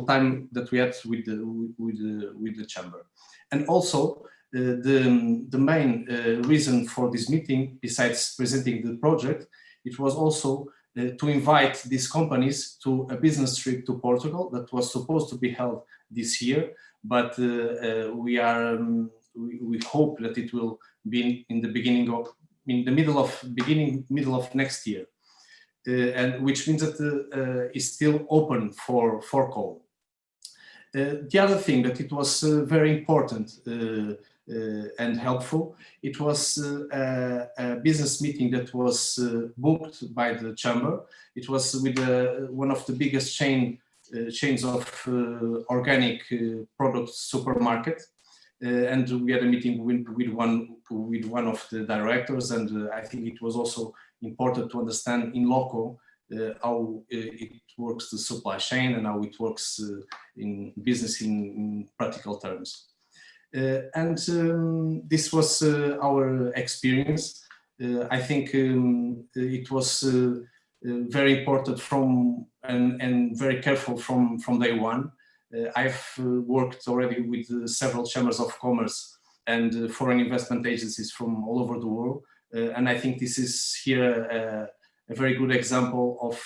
time that we had with the Chamber. And also the main reason for this meeting, besides presenting the project, it was also to invite these companies to a business trip to Portugal that was supposed to be held this year, but we hope that it will be in the middle of next year, and which means that it's still open for call. The other thing that it was very important and helpful, it was a business meeting that was booked by the Chamber. It was with one of the biggest chains of organic products supermarket, and we had a meeting with one of the directors, and I think it was also important to understand in loco how it works, the supply chain, and how it works in business in practical terms. And this was our experience. I think it was very important and very careful from day one. I've worked already with several chambers of commerce and foreign investment agencies from all over the world. And I think this is here a very good example of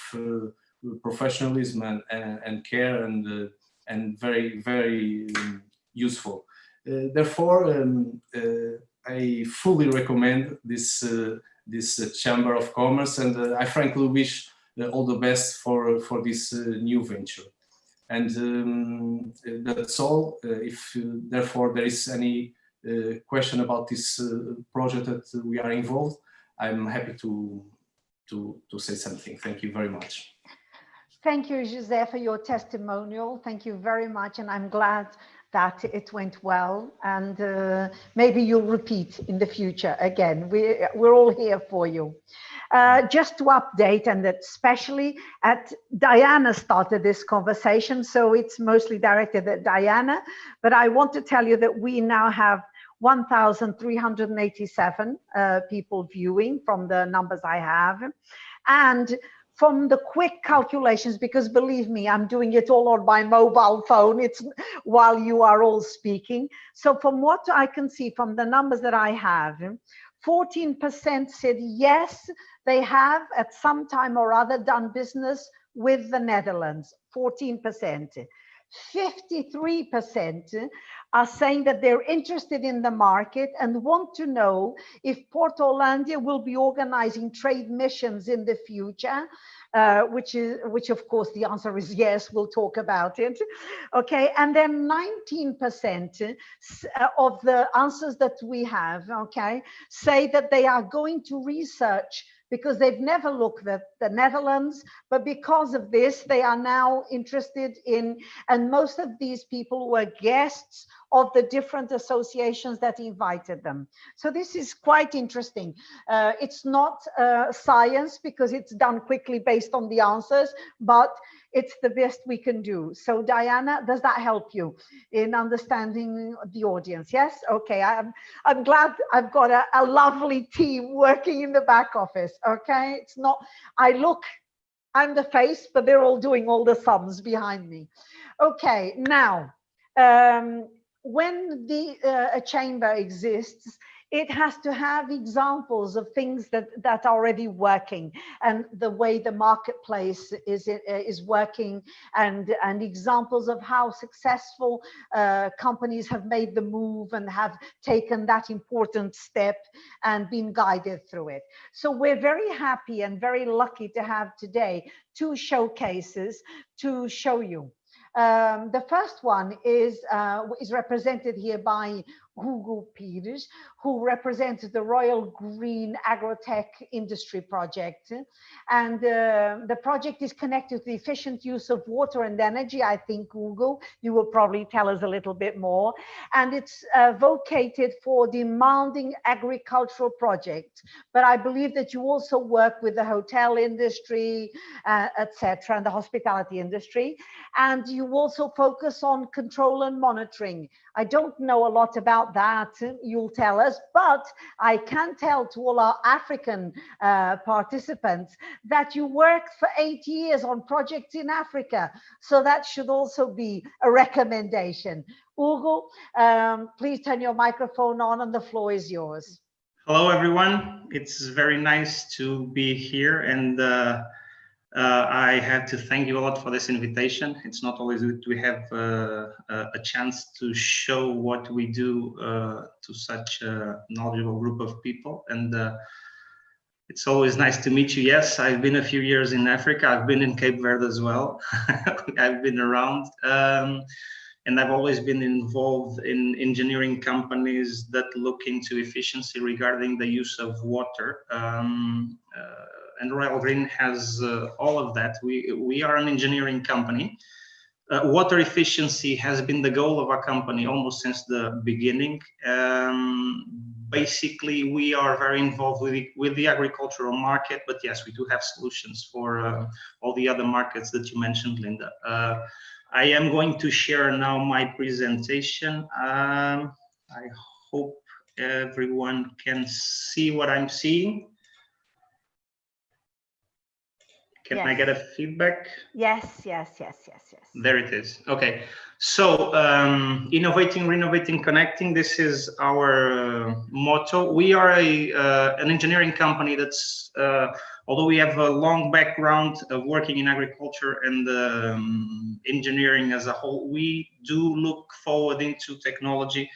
professionalism and care and very, very useful. Therefore, I fully recommend this Chamber of Commerce, and I frankly wish all the best for this new venture. And that's all. If therefore there is any question about this project that we are involved, I'm happy to say something. Thank you very much. Thank you, José, for your testimonial. Thank you very much, and I'm glad that it went well, and maybe you'll repeat in the future again. We're all here for you. Just to update, and especially Diana started this conversation, so it's mostly directed at Diana, but I want to tell you that we now have 1,387 people viewing from the numbers I have. And from the quick calculations, because believe me, I'm doing it all on my mobile phone, it's while you are all speaking. So from what I can see from the numbers that I have, 14% said yes, they have at some time or other done business with the Netherlands, 14%. 53% are saying that they're interested in the market and want to know if PortHollandia will be organizing trade missions in the future, which of course the answer is yes, we'll talk about it. Okay, and then 19% of the answers that we have, okay, say that they are going to research because they've never looked at the Netherlands, but because of this, they are now interested in, and most of these people were guests of the different associations that invited them. So this is quite interesting. It's not science because it's done quickly based on the answers, but it's the best we can do. So Diana, does that help you in understanding the audience? Yes? Okay, I'm glad I've got a lovely team working in the back office, okay? It's not, I'm the face, but they're all doing all the sums behind me. Okay, now, when a chamber exists, it has to have examples of things that are already working and the way the marketplace is working, and examples of how successful companies have made the move and have taken that important step and been guided through it. So we're very happy and very lucky to have today 2 showcases to show you. The first one is represented here by Hugo Pires, who represents the Royal Green Agrotech Industry Project. And the project is connected to the efficient use of water and energy. I think, Hugo, you will probably tell us a little bit more. And it's vocated for demanding agricultural projects. But I believe that you also work with the hotel industry, etc., and the hospitality industry. And you also focus on control and monitoring. I don't know a lot about that, you'll tell us, but I can tell to all our African participants that you worked for 8 years on projects in Africa. So that should also be a recommendation. Hugo, please turn your microphone on and the floor is yours. Hello, everyone. It's very nice to be here, and I have to thank you a lot for this invitation. It's not always that we have a chance to show what we do to such a knowledgeable group of people, and it's always nice to meet you. Yes, I've been a few years in Africa. I've been in Cape Verde as well. I've been around, and I've always been involved in engineering companies that look into efficiency regarding the use of water. And Royal Green has all of that. We are an engineering company. Water efficiency has been the goal of our company almost since the beginning. Basically, we are very involved with the agricultural market, but yes, we do have solutions for all the other markets that you mentioned, Linda. I am going to share now my presentation. I hope everyone can see what I'm seeing. Can I get a feedback? Yes. There it is. Okay. So innovating, renovating, connecting. This is our motto. We are an engineering company that's, although we have a long background of working in agriculture and engineering as a whole, we do look forward into technology.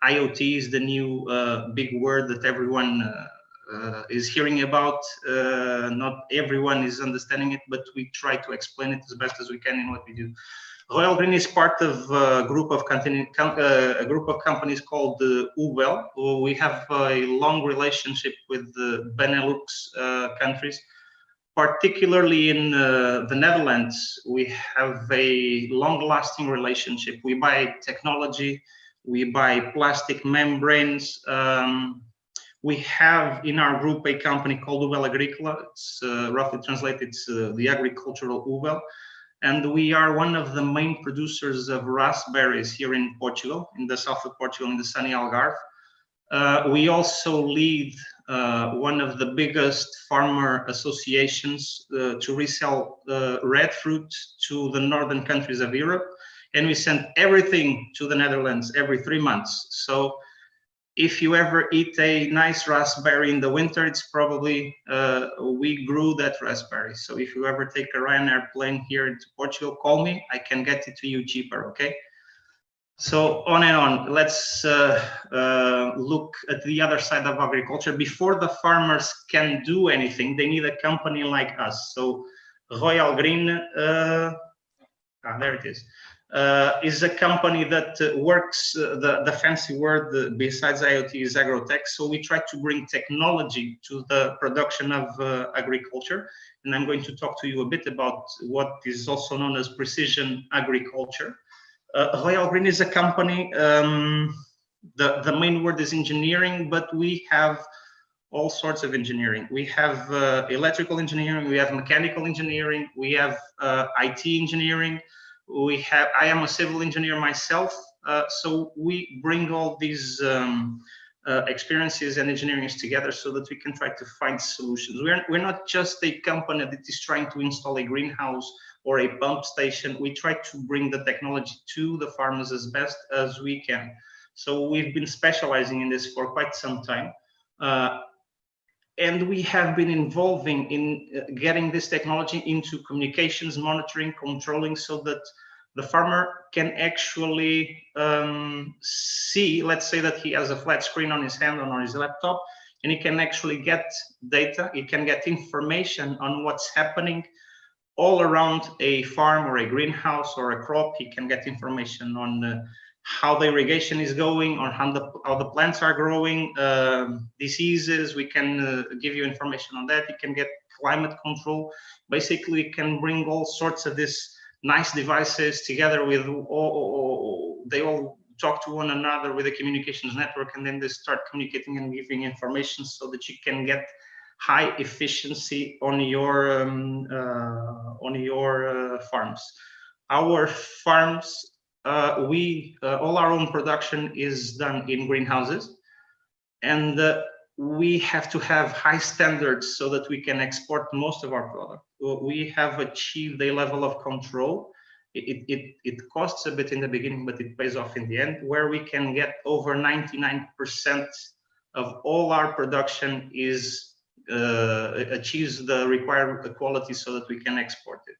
IoT is the new big word that everyone is hearing about. Not everyone is understanding it, but we try to explain it as best as we can in what we do. Royal Green is part of a group of companies called UBEL. We have a long relationship with the Benelux countries. Particularly in the Netherlands, we have a long-lasting relationship. We buy technology, we buy plastic membranes. We have in our group a company called UBEL Agrícola. It's roughly translated, it's the agricultural UBEL. And we are one of the main producers of raspberries here in Portugal, in the south of Portugal, in the sunny Algarve. We also lead one of the biggest farmer associations to resell red fruit to the northern countries of Europe. And we send everything to the Netherlands every 3 months. So if you ever eat a nice raspberry in the winter, it's probably we grew that raspberry. So if you ever take a Ryanair plane here into Portugal, call me. I can get it to you cheaper, okay? So on and on. Let's look at the other side of agriculture. Before the farmers can do anything, they need a company like us. So Royal Green, there it is a company that works, the fancy word besides IoT is agrotech. So we try to bring technology to the production of agriculture. And I'm going to talk to you a bit about what is also known as precision agriculture. Royal Green is a company, the main word is engineering, but we have all sorts of engineering. We have electrical engineering, we have mechanical engineering, we have IT engineering, I am a civil engineer myself, so we bring all these experiences and engineerings together so that we can try to find solutions. We're not just a company that is trying to install a greenhouse or a pump station. We try to bring the technology to the farmers as best as we can. So we've been specializing in this for quite some time. And we have been involving in getting this technology into communications, monitoring, controlling, so that the farmer can actually see, let's say that he has a flat screen on his hand or on his laptop, and he can actually get data, he can get information on what's happening all around a farm or a greenhouse or a crop. He can get information on how the irrigation is going, on how the plants are growing, diseases. We can give you information on that. You can get climate control. Basically, we can bring all sorts of these nice devices together with they all talk to one another with a communications network, and then they start communicating and giving information so that you can get high efficiency on your farms. Our farms, all our own production is done in greenhouses, and we have to have high standards so that we can export most of our product. We have achieved a level of control. It costs a bit in the beginning, but it pays off in the end, where we can get over 99% of all our production is achieves the required quality so that we can export it.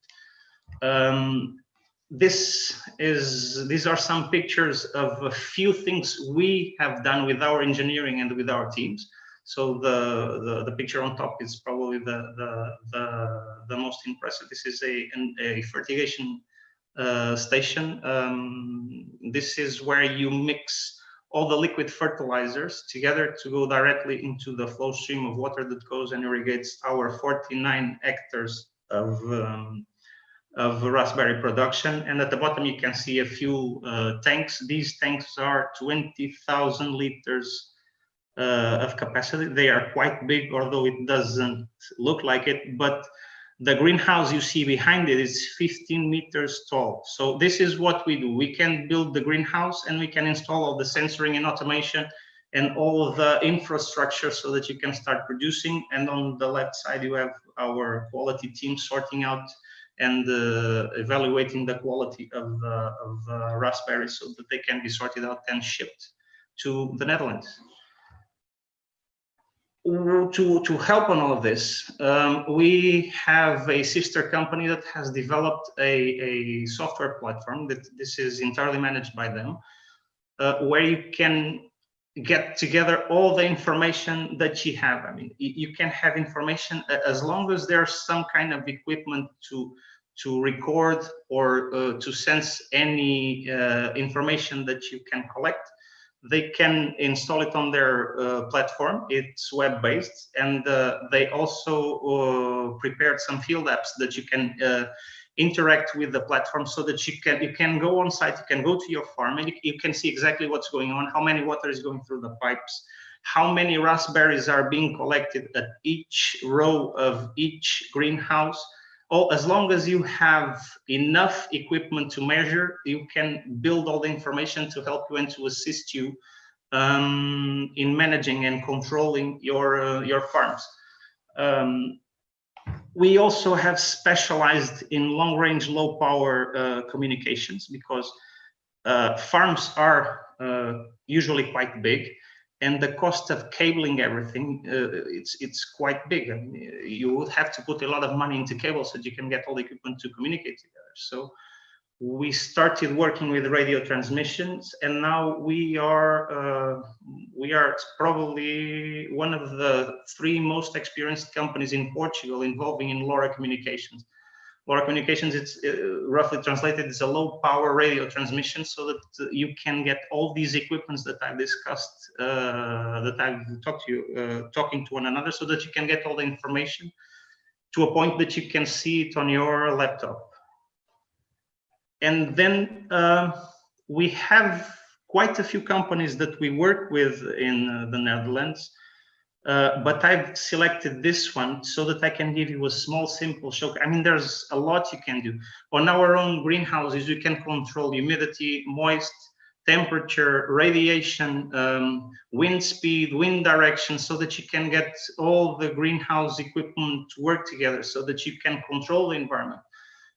These are some pictures of a few things we have done with our engineering and with our teams. So the picture on top is probably the most impressive. This is a fertigation station. This is where you mix all the liquid fertilizers together to go directly into the flow stream of water that goes and irrigates our 49 hectares of raspberry production. And at the bottom you can see a few tanks. These tanks are 20,000 liters of capacity. They are quite big, although it doesn't look like it, but the greenhouse you see behind it is 15 meters tall. So this is what we do. We can build the greenhouse and we can install all the sensoring and automation and all the infrastructure so that you can start producing. And on the left side, you have our quality team sorting out and evaluating the quality of raspberries so that they can be sorted out and shipped to the Netherlands. To help on all of this, we have a sister company that has developed a software platform that this is entirely managed by them, where you can get together all the information that you have. I mean, you can have information as long as there's some kind of equipment to record or to sense any information that you can collect. They can install it on their platform. It's web-based, and they also prepared some field apps that you can interact with the platform, so that you can go on site, you can go to your farm, and you can see exactly what's going on, how many water is going through the pipes, how many raspberries are being collected at each row of each greenhouse. As long as you have enough equipment to measure, you can build all the information to help you and to assist you in managing and controlling your farms. We also have specialized in long-range, low-power communications, because farms are usually quite big, and the cost of cabling everything, it's quite big. I mean, you would have to put a lot of money into cables so that you can get all the equipment to communicate together. So we started working with radio transmissions, and now we are probably one of the 3 most experienced companies in Portugal involving in LoRa communications. LoRa communications, it's roughly translated, it's a low power radio transmission, so that you can get all these equipments that I've discussed, that I've talked to you, talking to one another, so that you can get all the information to a point that you can see it on your laptop. And then we have quite a few companies that we work with in the Netherlands. But I've selected this one so that I can give you a small, simple show. I mean, there's a lot you can do. On our own greenhouses, you can control humidity, moist, temperature, radiation, wind speed, wind direction, so that you can get all the greenhouse equipment to work together so that you can control the environment.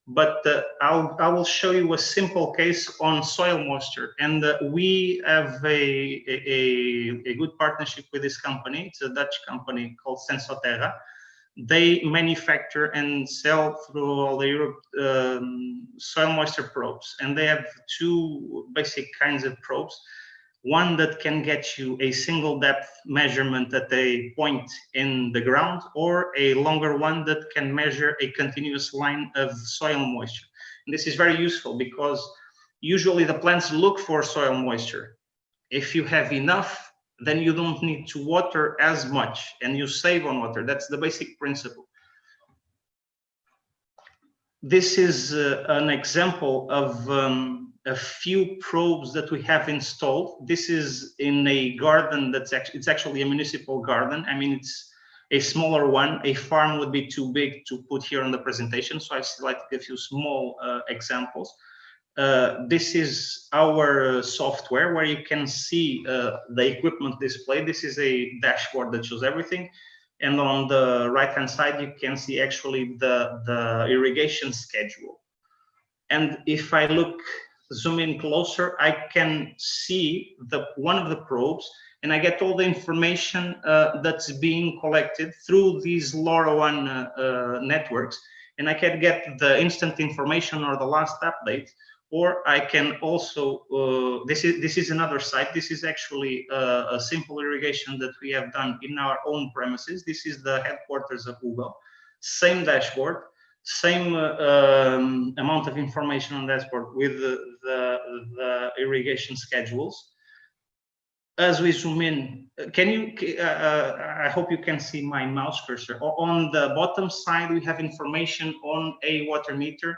But I will show you a simple case on soil moisture, and we have a good partnership with this company. It's a Dutch company called Sensoterra. They manufacture and sell through all Europe soil moisture probes, and they have 2 basic kinds of probes. One that can get you a single depth measurement at a point in the ground, or a longer one that can measure a continuous line of soil moisture. And this is very useful because usually the plants look for soil moisture. If you have enough, then you don't need to water as much and you save on water. That's the basic principle. This is an example of a few probes that we have installed. This is in a garden it's actually a municipal garden. I mean, it's a smaller one. A farm would be too big to put here on the presentation, so I've selected a few small examples. This is our software where you can see the equipment displayed. This is a dashboard that shows everything. And on the right-hand side, you can see actually the irrigation schedule. And if I zoom in closer, I can see one of the probes, and I get all the information that's being collected through these LoRaWAN networks. And I can get the instant information or the last update, or I can also, this is another site. This is actually a simple irrigation that we have done in our own premises. This is the headquarters of Google. Same dashboard, same amount of information on dashboard with the irrigation schedules. As we zoom in, I hope you can see my mouse cursor. On the bottom side, we have information on a water meter.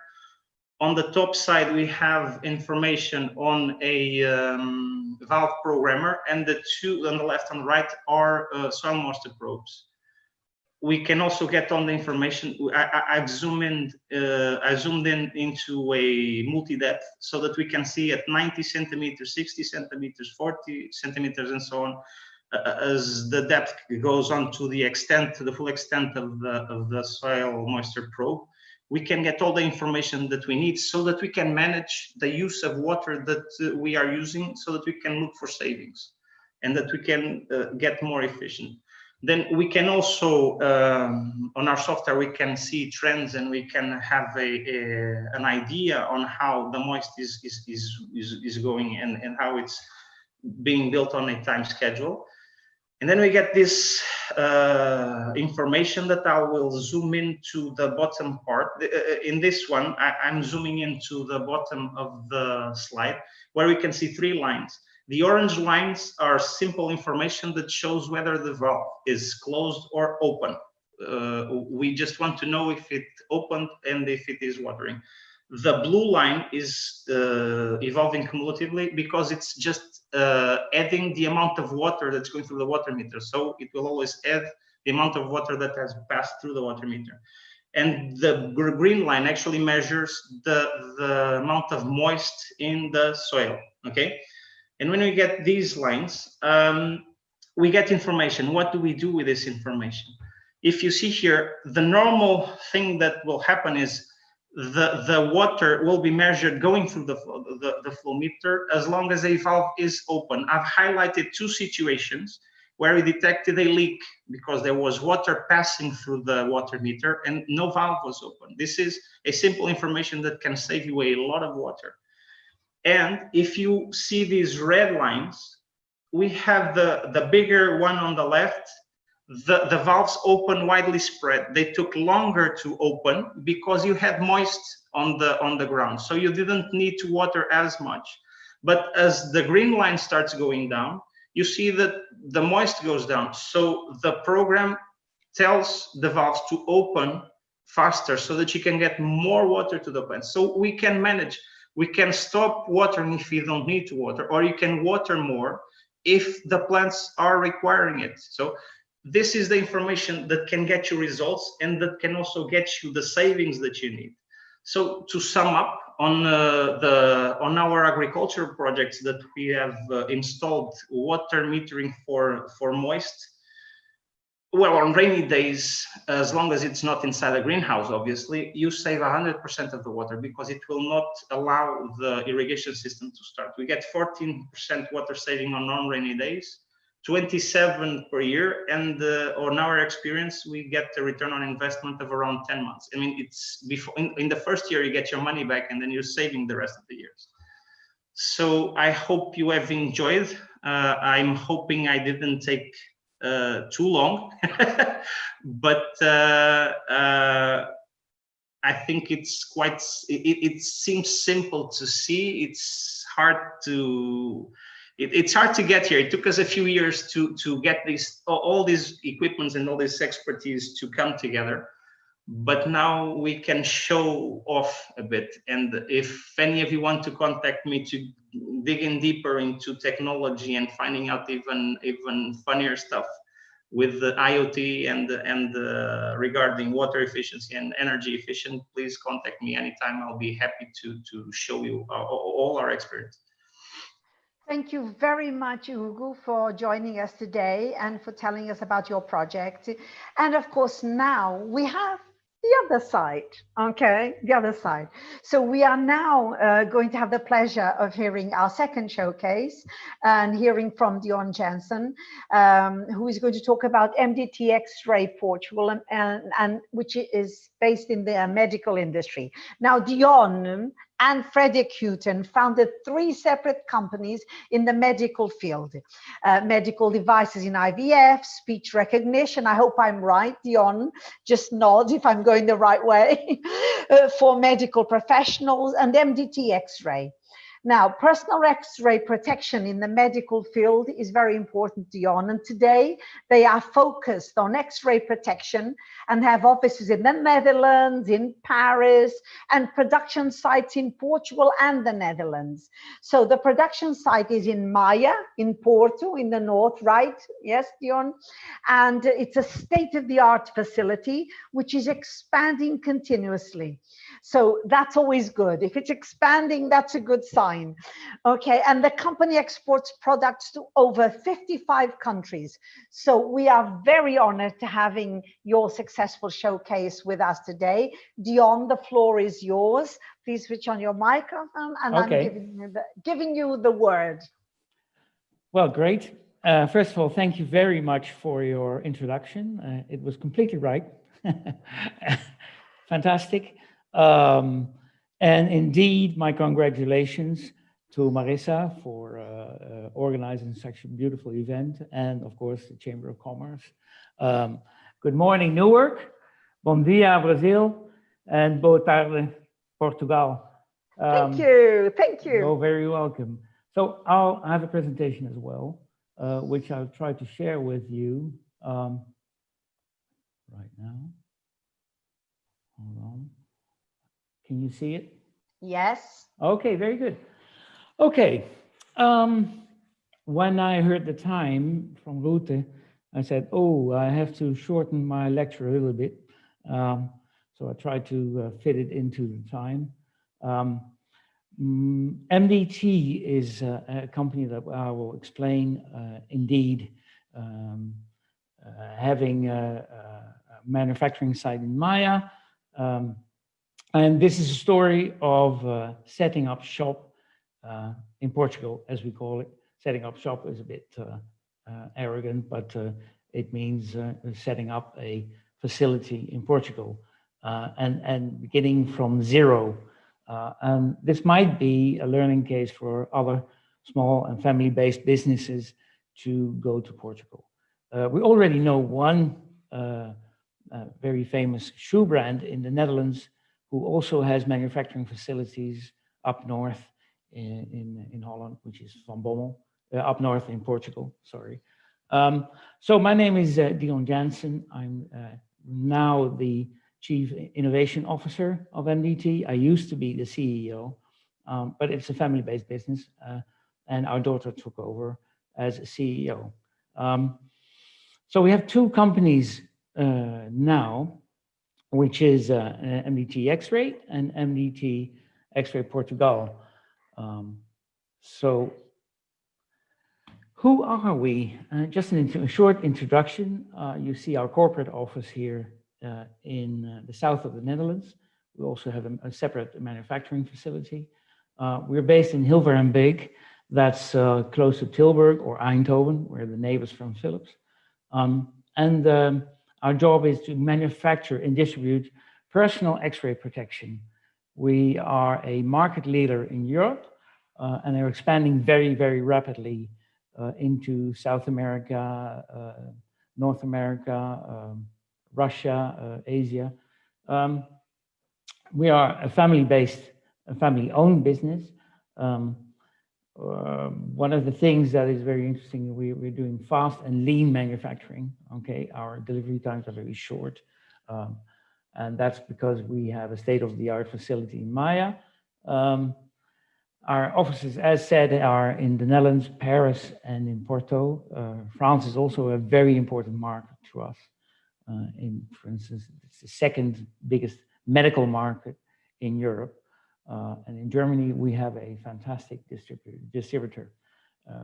On the top side, we have information on a valve programmer, and the 2 on the left and right are soil moisture probes. we can also get on the information. I zoomed in into a multi-depth so that we can see at 90 centimeters, 60 centimeters, 40 centimeters, and so on, as the depth goes on to the extent, to the full extent of the soil moisture probe. We can get all the information that we need so that we can manage the use of water that we are using, so that we can look for savings and that we can get more efficient. Then we can also, on our software, we can see trends and we can have an idea on how the moist is going and how it's being built on a time schedule. And then we get this information that I will zoom into the bottom part. In this one, I'm zooming into the bottom of the slide where we can see 3 lines. The orange lines are simple information that shows whether the valve is closed or open. We just want to know if it opened and if it is watering. The blue line is evolving cumulatively because it's just adding the amount of water that's going through the water meter. So it will always add the amount of water that has passed through the water meter. And the green line actually measures the amount of moist in the soil, okay? And when we get these lines, we get information. What do we do with this information? If you see here, the normal thing that will happen is the water will be measured going through the flow meter as long as a valve is open. I've highlighted 2 situations where we detected a leak because there was water passing through the water meter and no valve was open. This is a simple information that can save you a lot of water. And if you see these red lines, we have the bigger one on the left. The valves open widely spread. They took longer to open because you had moist on the ground. So you didn't need to water as much. But as the green line starts going down, you see that the moist goes down. So the program tells the valves to open faster so that you can get more water to the plant. So we can manage. We can stop watering if you don't need to water, or you can water more if the plants are requiring it. So this is the information that can get you results and that can also get you the savings that you need. So to sum up, on our agricultural projects that we have installed water metering for moist. Well, on rainy days, as long as it's not inside a greenhouse, obviously, you save 100% of the water because it will not allow the irrigation system to start. We get 14% water saving on non-rainy days, 27 per year, and on our experience, we get a return on investment of around 10 months. I mean, it's before in the first year, you get your money back, and then you're saving the rest of the years. So I hope you have enjoyed. I'm hoping I didn't take too long, but I think it's quite, it seems simple to see. It's hard to, it's hard to get here. It took us a few years to get all these equipments and all this expertise to come together. But now we can show off a bit. And if any of you want to contact me to dig in deeper into technology and finding out even funnier stuff with the IoT and regarding water efficiency and energy efficient, please contact me anytime. I'll be happy to show you all our experience. Thank you very much, Hugo, for joining us today and for telling us about your project. And of course, now we have the other side, okay, the other side. So we are now going to have the pleasure of hearing our second showcase and hearing from Dion Jensen, who is going to talk about MDT X-ray Portugal, and which is based in the medical industry. Now, Dion and Frederick Houghton founded 3 separate companies in the medical field. Medical devices in IVF, speech recognition, I hope I'm right, Dion, just nod if I'm going the right way, for medical professionals, and MDT X-ray. Now, personal X-ray protection in the medical field is very important, Dion, and today they are focused on X-ray protection and have offices in the Netherlands, in Paris, and production sites in Portugal and the Netherlands. So the production site is in Maia, in Porto, in the north, right? Yes, Dion? And it's a state-of-the-art facility, which is expanding continuously. So that's always good. If it's expanding, that's a good sign. Okay, and the company exports products to over 55 countries. So we are very honored to having your successful showcase with us today. Dion, the floor is yours. Please switch on your microphone, and Okay. I'm giving you the word. Well, great. First of all, thank you very much for your introduction. It was completely right. Fantastic. And indeed, my congratulations to Marissa for organizing such a beautiful event, and of course, the Chamber of Commerce. Good morning, Newark. Bom dia, Brazil. And boa tarde, Portugal. Thank you. Thank you. You're very welcome. So I'll have a presentation as well, which I'll try to share with you right now. Hold on. Can you see it? Yes. Okay, very good. Okay. When I heard the time from Ruth, I said, oh, I have to shorten my lecture a little bit. So I tried to fit it into the time. MDT is a company that I will explain, indeed, having a manufacturing site in Maia. And this is a story of setting up shop in Portugal, as we call it. Setting up shop is a bit arrogant, but it means setting up a facility in Portugal and beginning from zero. And this might be a learning case for other small and family-based businesses to go to Portugal. We already know one very famous shoe brand in the Netherlands who also has manufacturing facilities up north in Holland, which is Van Bommel, up north in Portugal, sorry. So my name is Dion Jansen. I'm now the Chief Innovation Officer of MDT. I used to be the CEO, but it's a family-based business, and our daughter took over as a CEO. So we have two companies now, which is MDT X-Ray and MDT X-Ray Portugal. So who are we? Just a short introduction. You see our corporate office here in the south of the Netherlands. We also have a separate manufacturing facility. We're based in Hilverenbeek. That's close to Tilburg or Eindhoven, where the neighbors from Philips. Our job is to manufacture and distribute personal X-ray protection. We are a market leader in Europe, and are expanding very, very rapidly into South America, North America, Russia, Asia. We are a family-based, a family-owned business. One of the things that is very interesting, we're doing fast and lean manufacturing. Okay, our delivery times are very short, and that's because we have a state-of-the-art facility in Maia. Our offices, as said, are in the Netherlands, Paris, and in Porto. France is also a very important market to us. For instance, it's the second biggest medical market in Europe. And in Germany, we have a fantastic distributor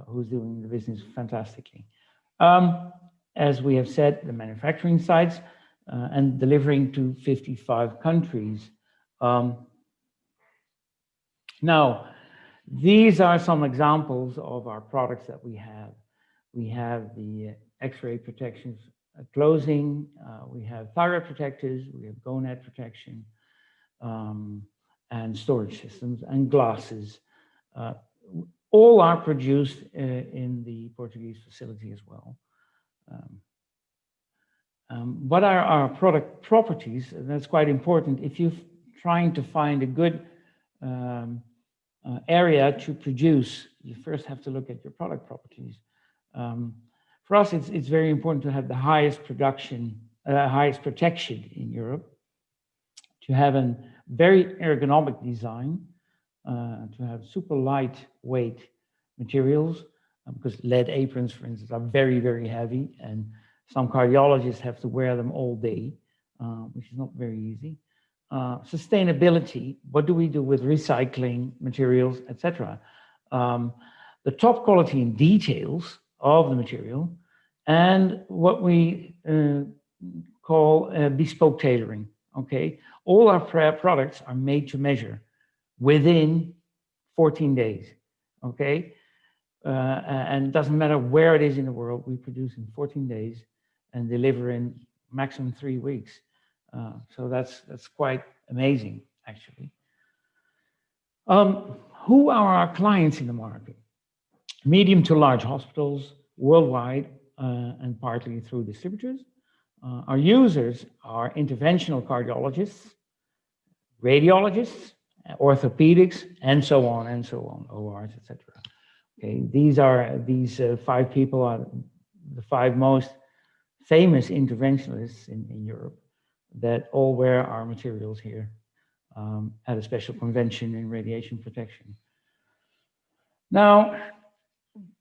who's doing the business fantastically. As we have said, the manufacturing sites and delivering to 55 countries. Now, these are some examples of our products that we have. We have the X-ray protections clothing, we have thyroid protectors, we have gonad protection, and storage systems and glasses. All are produced in the Portuguese facility as well. What are our product properties? That's quite important. If you're trying to find a good area to produce, you first have to look at your product properties. For us, it's very important to have the highest highest protection in Europe, to have a very ergonomic design, to have super lightweight materials, because lead aprons, for instance, are very, very heavy, and some cardiologists have to wear them all day, which is not very easy. Sustainability, what do we do with recycling materials, etc. The top quality and details of the material, and what we call bespoke tailoring, okay? All our products are made to measure within 14 days, okay? And it doesn't matter where it is in the world, we produce in 14 days and deliver in maximum 3 weeks. So that's quite amazing, actually. Who are our clients in the market? Medium to large hospitals worldwide, and partly through distributors. Our users are interventional cardiologists, radiologists, orthopedics, and so on, ORs, etc. Okay, these 5 people are the 5 most famous interventionalists in Europe that all wear our materials here at a special convention in radiation protection. Now,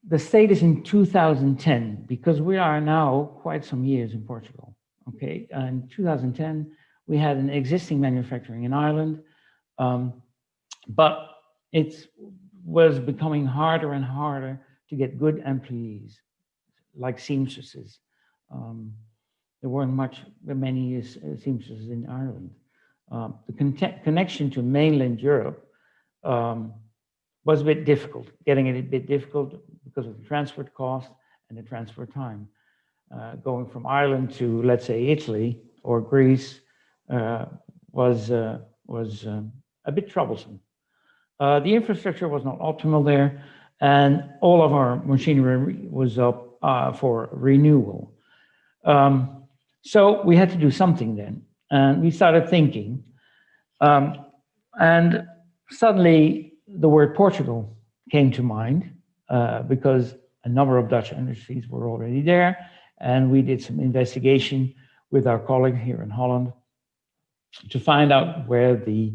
the status in 2010, because we are now quite some years in Portugal, okay? In 2010, we had an existing manufacturing in Ireland, but it was becoming harder and harder to get good employees, like seamstresses. There weren't many seamstresses in Ireland. The connection to mainland Europe was a bit difficult, getting it a bit difficult because of the transport cost and the transfer time. Going from Ireland to, let's say, Italy or Greece was a bit troublesome. The infrastructure was not optimal there, and all of our machinery was up for renewal. So we had to do something then, and we started thinking, and suddenly the word Portugal came to mind because a number of Dutch industries were already there, and we did some investigation with our colleague here in Holland to find out where the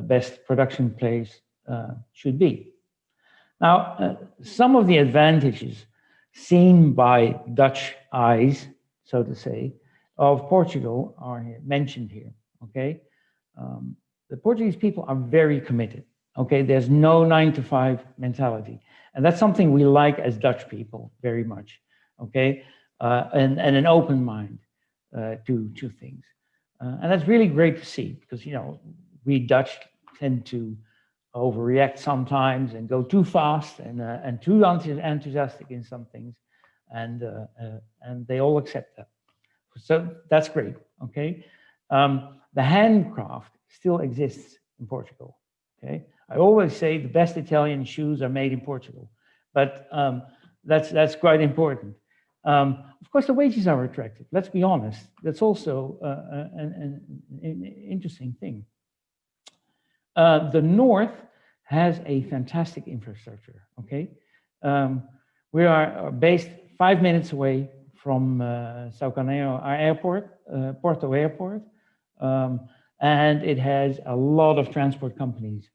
best production place should be. Now, some of the advantages seen by Dutch eyes, so to say, of Portugal are mentioned here, okay? The Portuguese people are very committed, okay? There's no 9-to-5 mentality. And that's something we like as Dutch people very much, okay? And an open mind to things. And that's really great to see because, you know, we Dutch tend to overreact sometimes and go too fast and too enthusiastic in some things. And they all accept that. So that's great, okay? The handcraft still exists in Portugal, okay? I always say the best Italian shoes are made in Portugal, but that's quite important. Of course, the wages are attractive, let's be honest. That's also an interesting thing. The North has a fantastic infrastructure, okay? We are based 5 minutes away from São Carneiro, our airport, Porto Airport, and it has a lot of transport companies.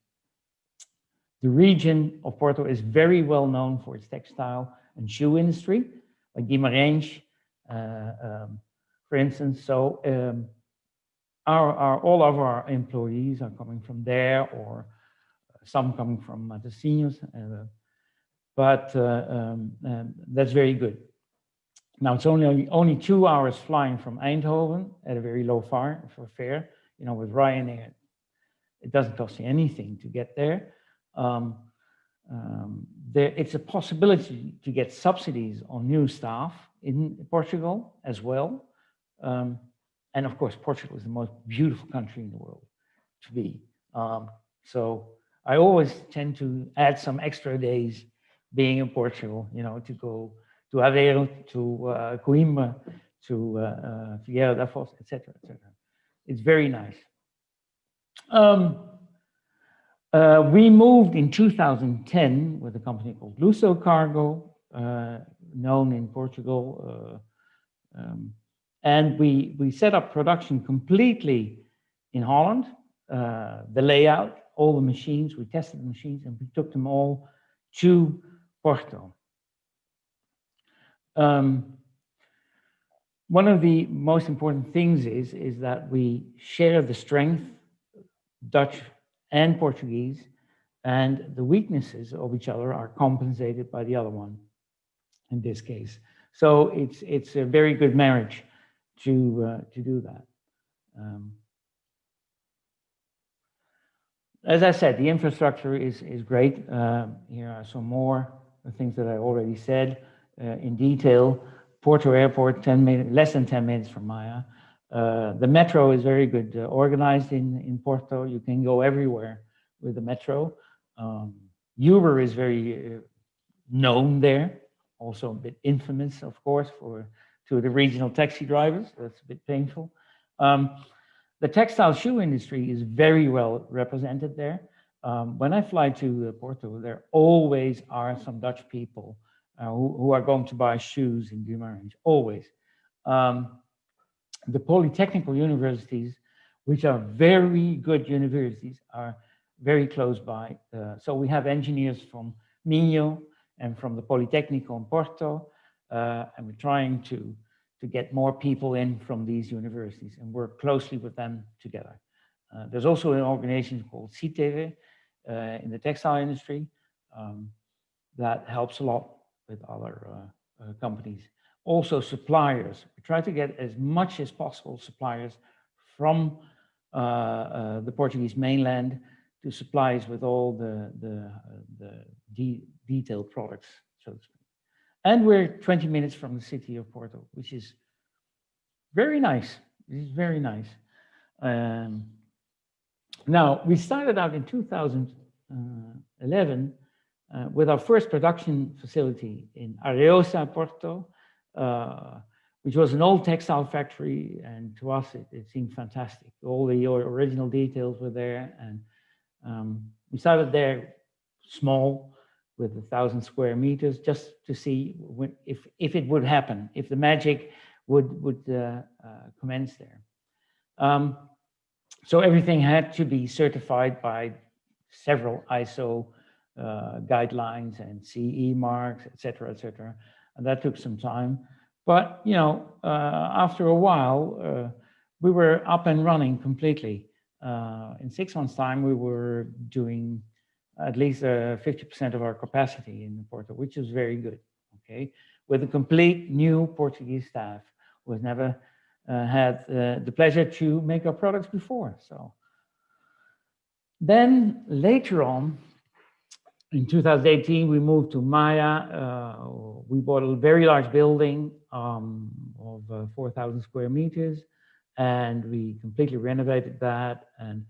The region of Porto is very well known for its textile and shoe industry, like Guimarães, for instance. So all of our employees are coming from there, or some coming from Matosinhos, but that's very good. Now it's only 2 hours flying from Eindhoven at a very low fare. You know, with Ryanair, it doesn't cost you anything to get there. It's a possibility to get subsidies on new staff in Portugal as well. And of course, Portugal is the most beautiful country in the world to be. So I always tend to add some extra days being in Portugal, you know, to go to Aveiro, to Coimbra, to Figueira da Foz, etc., etc. It's very nice. We moved in 2010 with a company called Luso Cargo, known in Portugal. And we set up production completely in Holland, the layout, all the machines, we tested the machines, and we took them all to Porto. One of the most important things is that we share the strength, Dutch and Portuguese, and the weaknesses of each other are compensated by the other one, in this case. So it's a very good marriage to do that. As I said, the infrastructure is great. Here are some more things that I already said in detail. Porto Airport, less than 10 minutes from Maya. The metro is very good organized in Porto. You can go everywhere with the metro. Uber is very known there, also a bit infamous, of course, to the regional taxi drivers. That's a bit painful. The textile shoe industry is very well represented there. When I fly to Porto, there always are some Dutch people who are going to buy shoes in Guimarães, always. The polytechnical universities, which are very good universities, are very close by. So we have engineers from Minho and from the Polytechnico in Porto, and we're trying to get more people in from these universities and work closely with them together. There's also an organization called CTV in the textile industry that helps a lot with other companies. Also suppliers. We try to get as much as possible suppliers from the Portuguese mainland to supplies with all the detailed products, so to speak. And we're 20 minutes from the city of Porto, which is very nice. It is very nice. Now, we started out in 2011 with our first production facility in Areosa, Porto, which was an old textile factory, and to us it seemed fantastic. All the original details were there, and we started there small with 1,000 square meters, just to see if it would happen, if the magic would commence there. So everything had to be certified by several ISO guidelines and CE marks, et cetera, and that took some time. But you know, after a while, we were up and running completely. In 6 months' time, we were doing at least 50% of our capacity in Porto, which is very good. Okay, with a complete new Portuguese staff who has never had the pleasure to make our products before. So then later on, in 2018, we moved to Maya. We bought a very large building of 4,000 square meters, and we completely renovated that and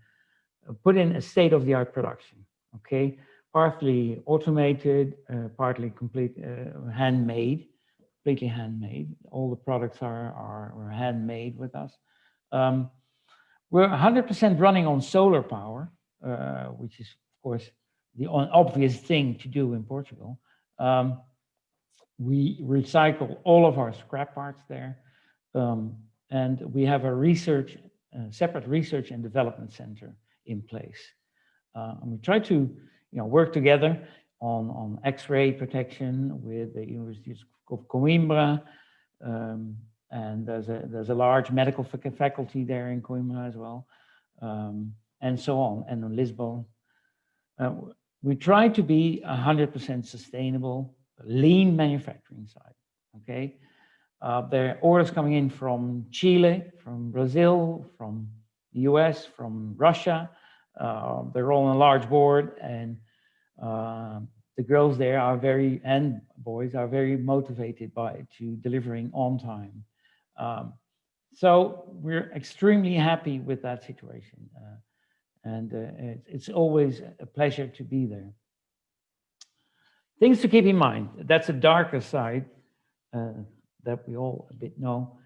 put in a state-of-the-art production. Okay, partly automated, partly handmade, completely handmade. All the products are handmade with us. We're 100% running on solar power, which is, of course, the obvious thing to do in Portugal. We recycle all of our scrap parts there, and we have a separate research and development center in place. And we try to, work together on X-ray protection with the University of Coimbra, and there's a large medical faculty there in Coimbra as well, and so on, and in Lisbon. We try to be 100% sustainable, lean manufacturing side. Okay, there are orders coming in from Chile, from Brazil, from the US, from Russia. They're all on a large board, and the girls there and boys are very motivated to delivering on time. So we're extremely happy with that situation. And it's always a pleasure to be there. Things to keep in mind, that's a darker side that we all a bit know.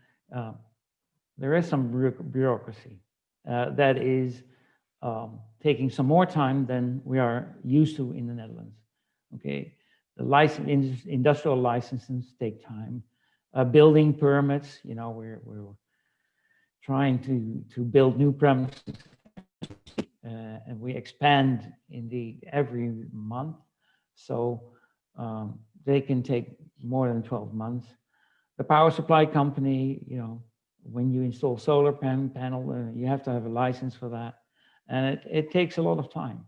There is some bureaucracy that is taking some more time than we are used to in the Netherlands. Okay, the industrial licenses take time. Building permits, you know, we're trying to build new premises, and we expand every month, so they can take more than 12 months. The power supply company, you know, when you install solar panel, you have to have a license for that, and it takes a lot of time.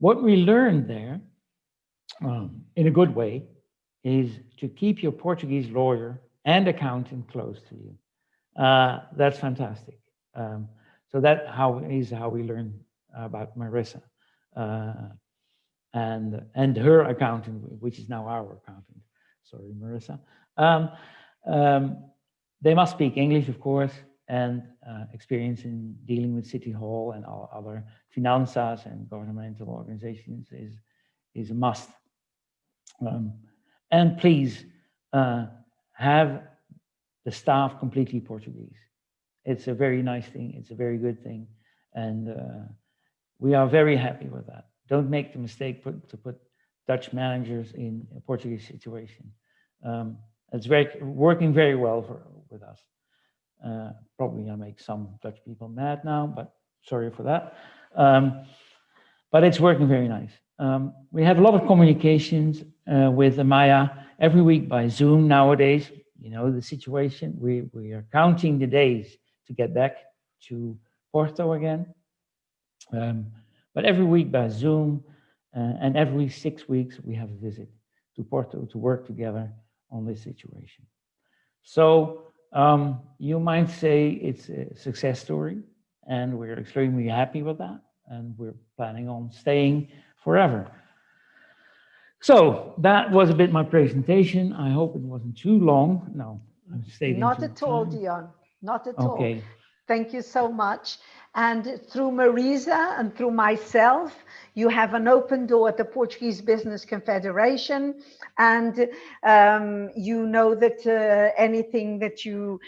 What we learned there, in a good way, is to keep your Portuguese lawyer and accountant close to you. That's fantastic. So that is how we learn about Marissa and her accountant, which is now our accountant. Sorry, Marissa. They must speak English, of course, and experience in dealing with City Hall and all other finanzas and governmental organizations is a must. And please have the staff completely Portuguese. It's a very nice thing. It's a very good thing. And we are very happy with that. Don't make the mistake to put Dutch managers in a Portuguese situation. It's working very well with us. Probably I make some Dutch people mad now, but sorry for that. But it's working very nice. We have a lot of communications with Amaya every week by Zoom nowadays. You know the situation. We are counting the days to get back to Porto again. But every week by Zoom, and every 6 weeks we have a visit to Porto to work together on this situation. So you might say it's a success story, and we're extremely happy with that, and we're planning on staying forever. So that was a bit my presentation. I hope it wasn't too long. No, I'm staying. Not at all, Dion. Not at all. Okay. Thank you so much. And through Marisa and through myself, you have an open door at the Portuguese Business Confederation, and you know that anything that you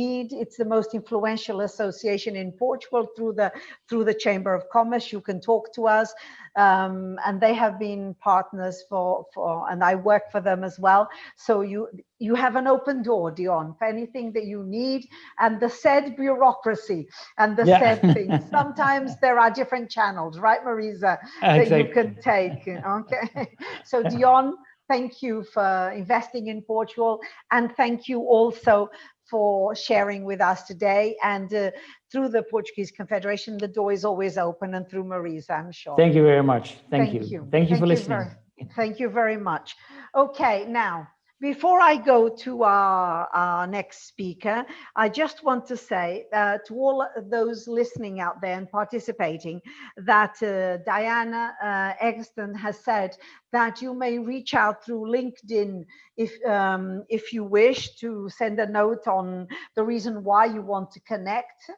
need, it's the most influential association in Portugal through the Chamber of Commerce. You can talk to us, and they have been partners for and I work for them as well. So you have an open door, Dion, for anything that you need, and the said bureaucracy and the said things. Sometimes there are different channels, right, Marisa, that you can take. Okay. So Dion, thank you for investing in Portugal, and thank you also for sharing with us today. And through the Portuguese Confederation, the door is always open, and through Marisa, I'm sure. Thank you very much. Thank you. Thank you for listening. Thank you very much. Okay, now, before I go to our next speaker, I just want to say to all those listening out there and participating that Diana Eggleston has said that you may reach out through LinkedIn if you wish to send a note on the reason why you want to connect.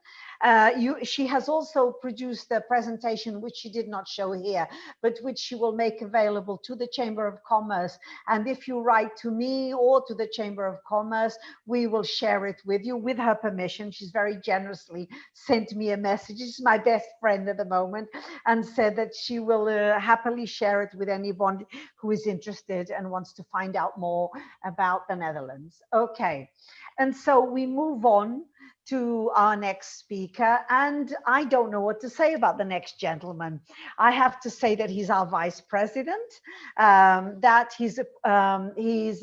She has also produced a presentation which she did not show here, but which she will make available to the Chamber of Commerce. And if you write to me or to the Chamber of Commerce, we will share it with you with her permission. She's very generously sent me a message. She's my best friend at the moment, and said that she will happily share it with anyone who is interested and wants to find out more about the Netherlands. Okay, and so we move on to our next speaker, and I don't know what to say about the next gentleman. I have to say that he's our vice president, that he's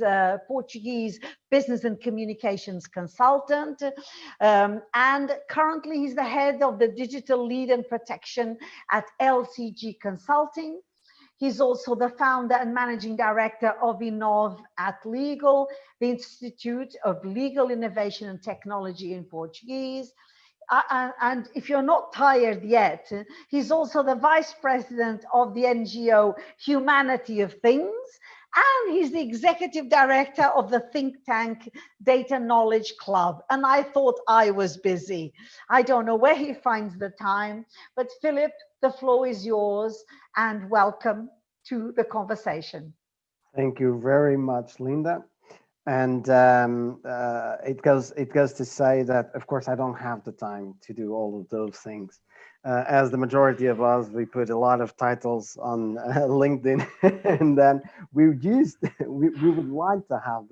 a Portuguese business and communications consultant, and currently he's the head of the digital lead and protection at LCG Consulting. He's also the founder and managing director of Innov at Legal, the Institute of Legal Innovation and Technology in Portuguese. And if you're not tired yet, he's also the vice president of the NGO Humanity of Things, and he's the executive director of the think tank Data Knowledge Club. And I thought I was busy. I don't know where he finds the time, but Philip, the floor is yours, and welcome to the conversation. Thank you very much, Linda. And it goes to say that, of course, I don't have the time to do all of those things. as the majority of us, we put a lot of titles on LinkedIn, and then we would like to have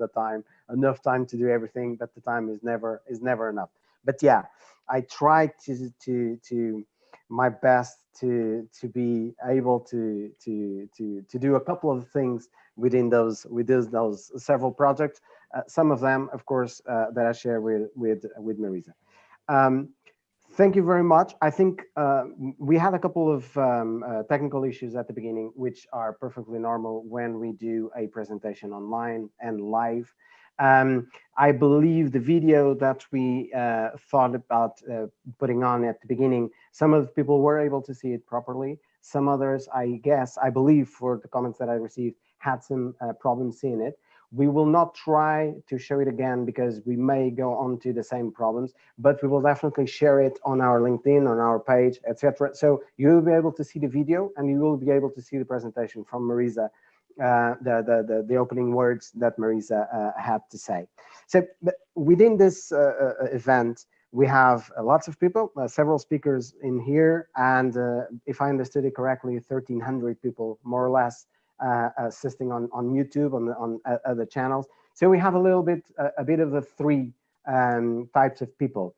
enough time to do everything, but the time is never enough. But yeah, I try to my best to be able to do a couple of things within those several projects. Some of them, of course, that I share with Marisa. Um, Thank you very much. I think we had a couple of technical issues at the beginning, which are perfectly normal when we do a presentation online and live. I believe the video that we thought about putting on at the beginning, some of the people were able to see it properly. Some others, I believe, for the comments that I received, had some problems seeing it. We will not try to show it again because we may go on to the same problems, but we will definitely share it on our LinkedIn, on our page, etc. So you will be able to see the video and you will be able to see the presentation from Marisa, the opening words that Marisa had to say. So within this event, we have lots of people, several speakers in here, and if I understood it correctly, 1,300 people, more or less, assisting on YouTube, on other channels. So we have a bit of the three types of people.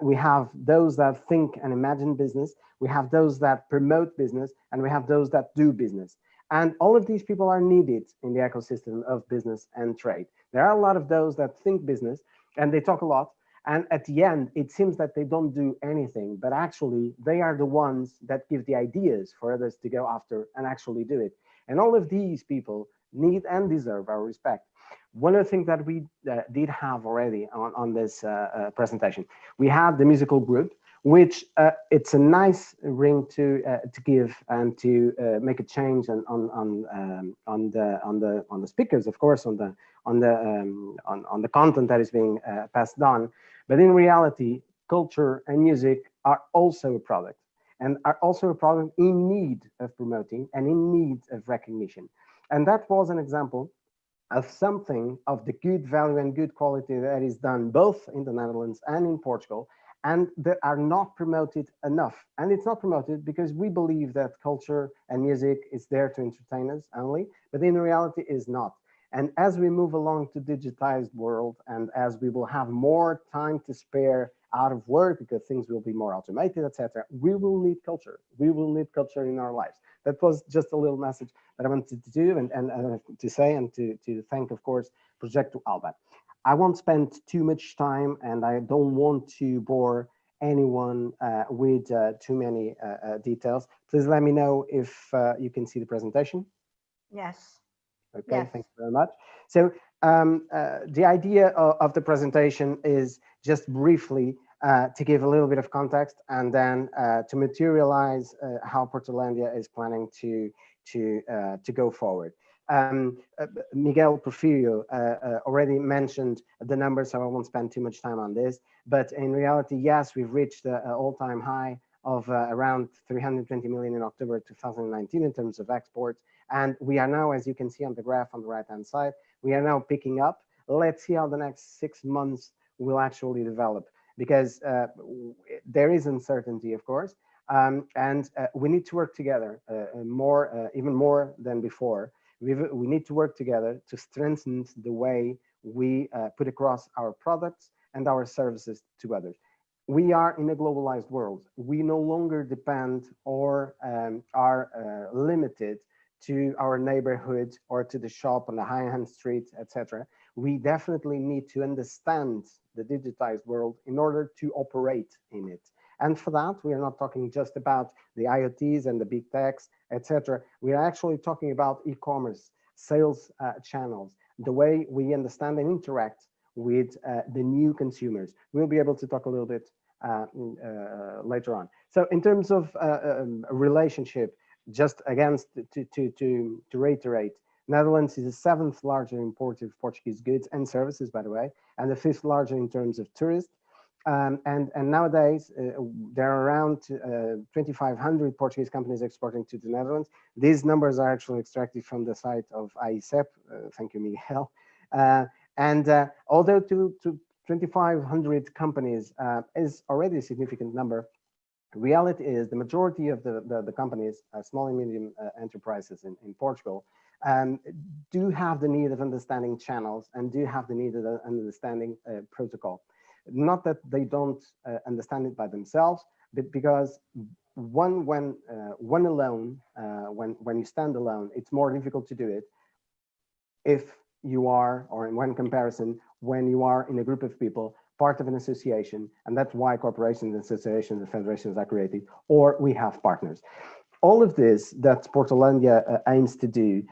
We have those that think and imagine business, we have those that promote business, and we have those that do business. And all of these people are needed in the ecosystem of business and trade. There are a lot of those that think business and they talk a lot. And at the end, it seems that they don't do anything, but actually they are the ones that give the ideas for others to go after and actually do it. And all of these people need and deserve our respect. One of the things that we did have already on this presentation, we had the musical group, which it's a nice ring to give and to make a change on the speakers, of course, on the content that is being passed on. But in reality, culture and music are also a product, and are also a product in need of promoting and in need of recognition. And that was an example of something of the good value and good quality that is done both in the Netherlands and in Portugal, and that are not promoted enough. And it's not promoted because we believe that culture and music is there to entertain us only, but in reality is not. And as we move along to digitized world, and as we will have more time to spare out of work because things will be more automated, etc., we will need culture. We will need culture in our lives. That was just a little message that I wanted to do and to say, and to thank, of course, Projeto Alba. I won't spend too much time, and I don't want to bore anyone with too many details. Please let me know if you can see the presentation. Yes. Okay, yes. Thank you very much. So the idea of the presentation is just briefly to give a little bit of context, and then to materialize how PortHollandia is planning to go forward. Miguel Porfirio already mentioned the numbers, so I won't spend too much time on this. But in reality, yes, we've reached an all-time high of around 320 million in October 2019 in terms of exports. And we are now, as you can see on the graph on the right-hand side, we are now picking up. Let's see how the next 6 months will actually develop, because there is uncertainty, of course, and we need to work together even more than before. We need to work together to strengthen the way we put across our products and our services to others. We are in a globalized world. We no longer depend or are limited to our neighborhood or to the shop on the high-end street, etc. We definitely need to understand the digitized world in order to operate in it. And for that, we are not talking just about the IoTs and the big techs, etc. We are actually talking about e-commerce, sales channels, the way we understand and interact with the new consumers. We'll be able to talk a little bit later on. So in terms of relationship, just again, to reiterate, Netherlands is the 7th largest importer of Portuguese goods and services, by the way, and the 5th largest in terms of tourists. And nowadays, there are around 2,500 Portuguese companies exporting to the Netherlands. These numbers are actually extracted from the site of AICEP. Thank you, Miguel. Although to 2,500 companies is already a significant number, Reality is the majority of the companies, small and medium enterprises in Portugal, do have the need of understanding channels and do have the need of understanding protocol. Not that they don't understand it by themselves, but because when alone, when you stand alone, it's more difficult to do it if you are, or in one comparison, when you are in a group of people, part of an association, and that's why corporations, associations, and federations are created, or we have partners. All of this that PortHollandia aims to do,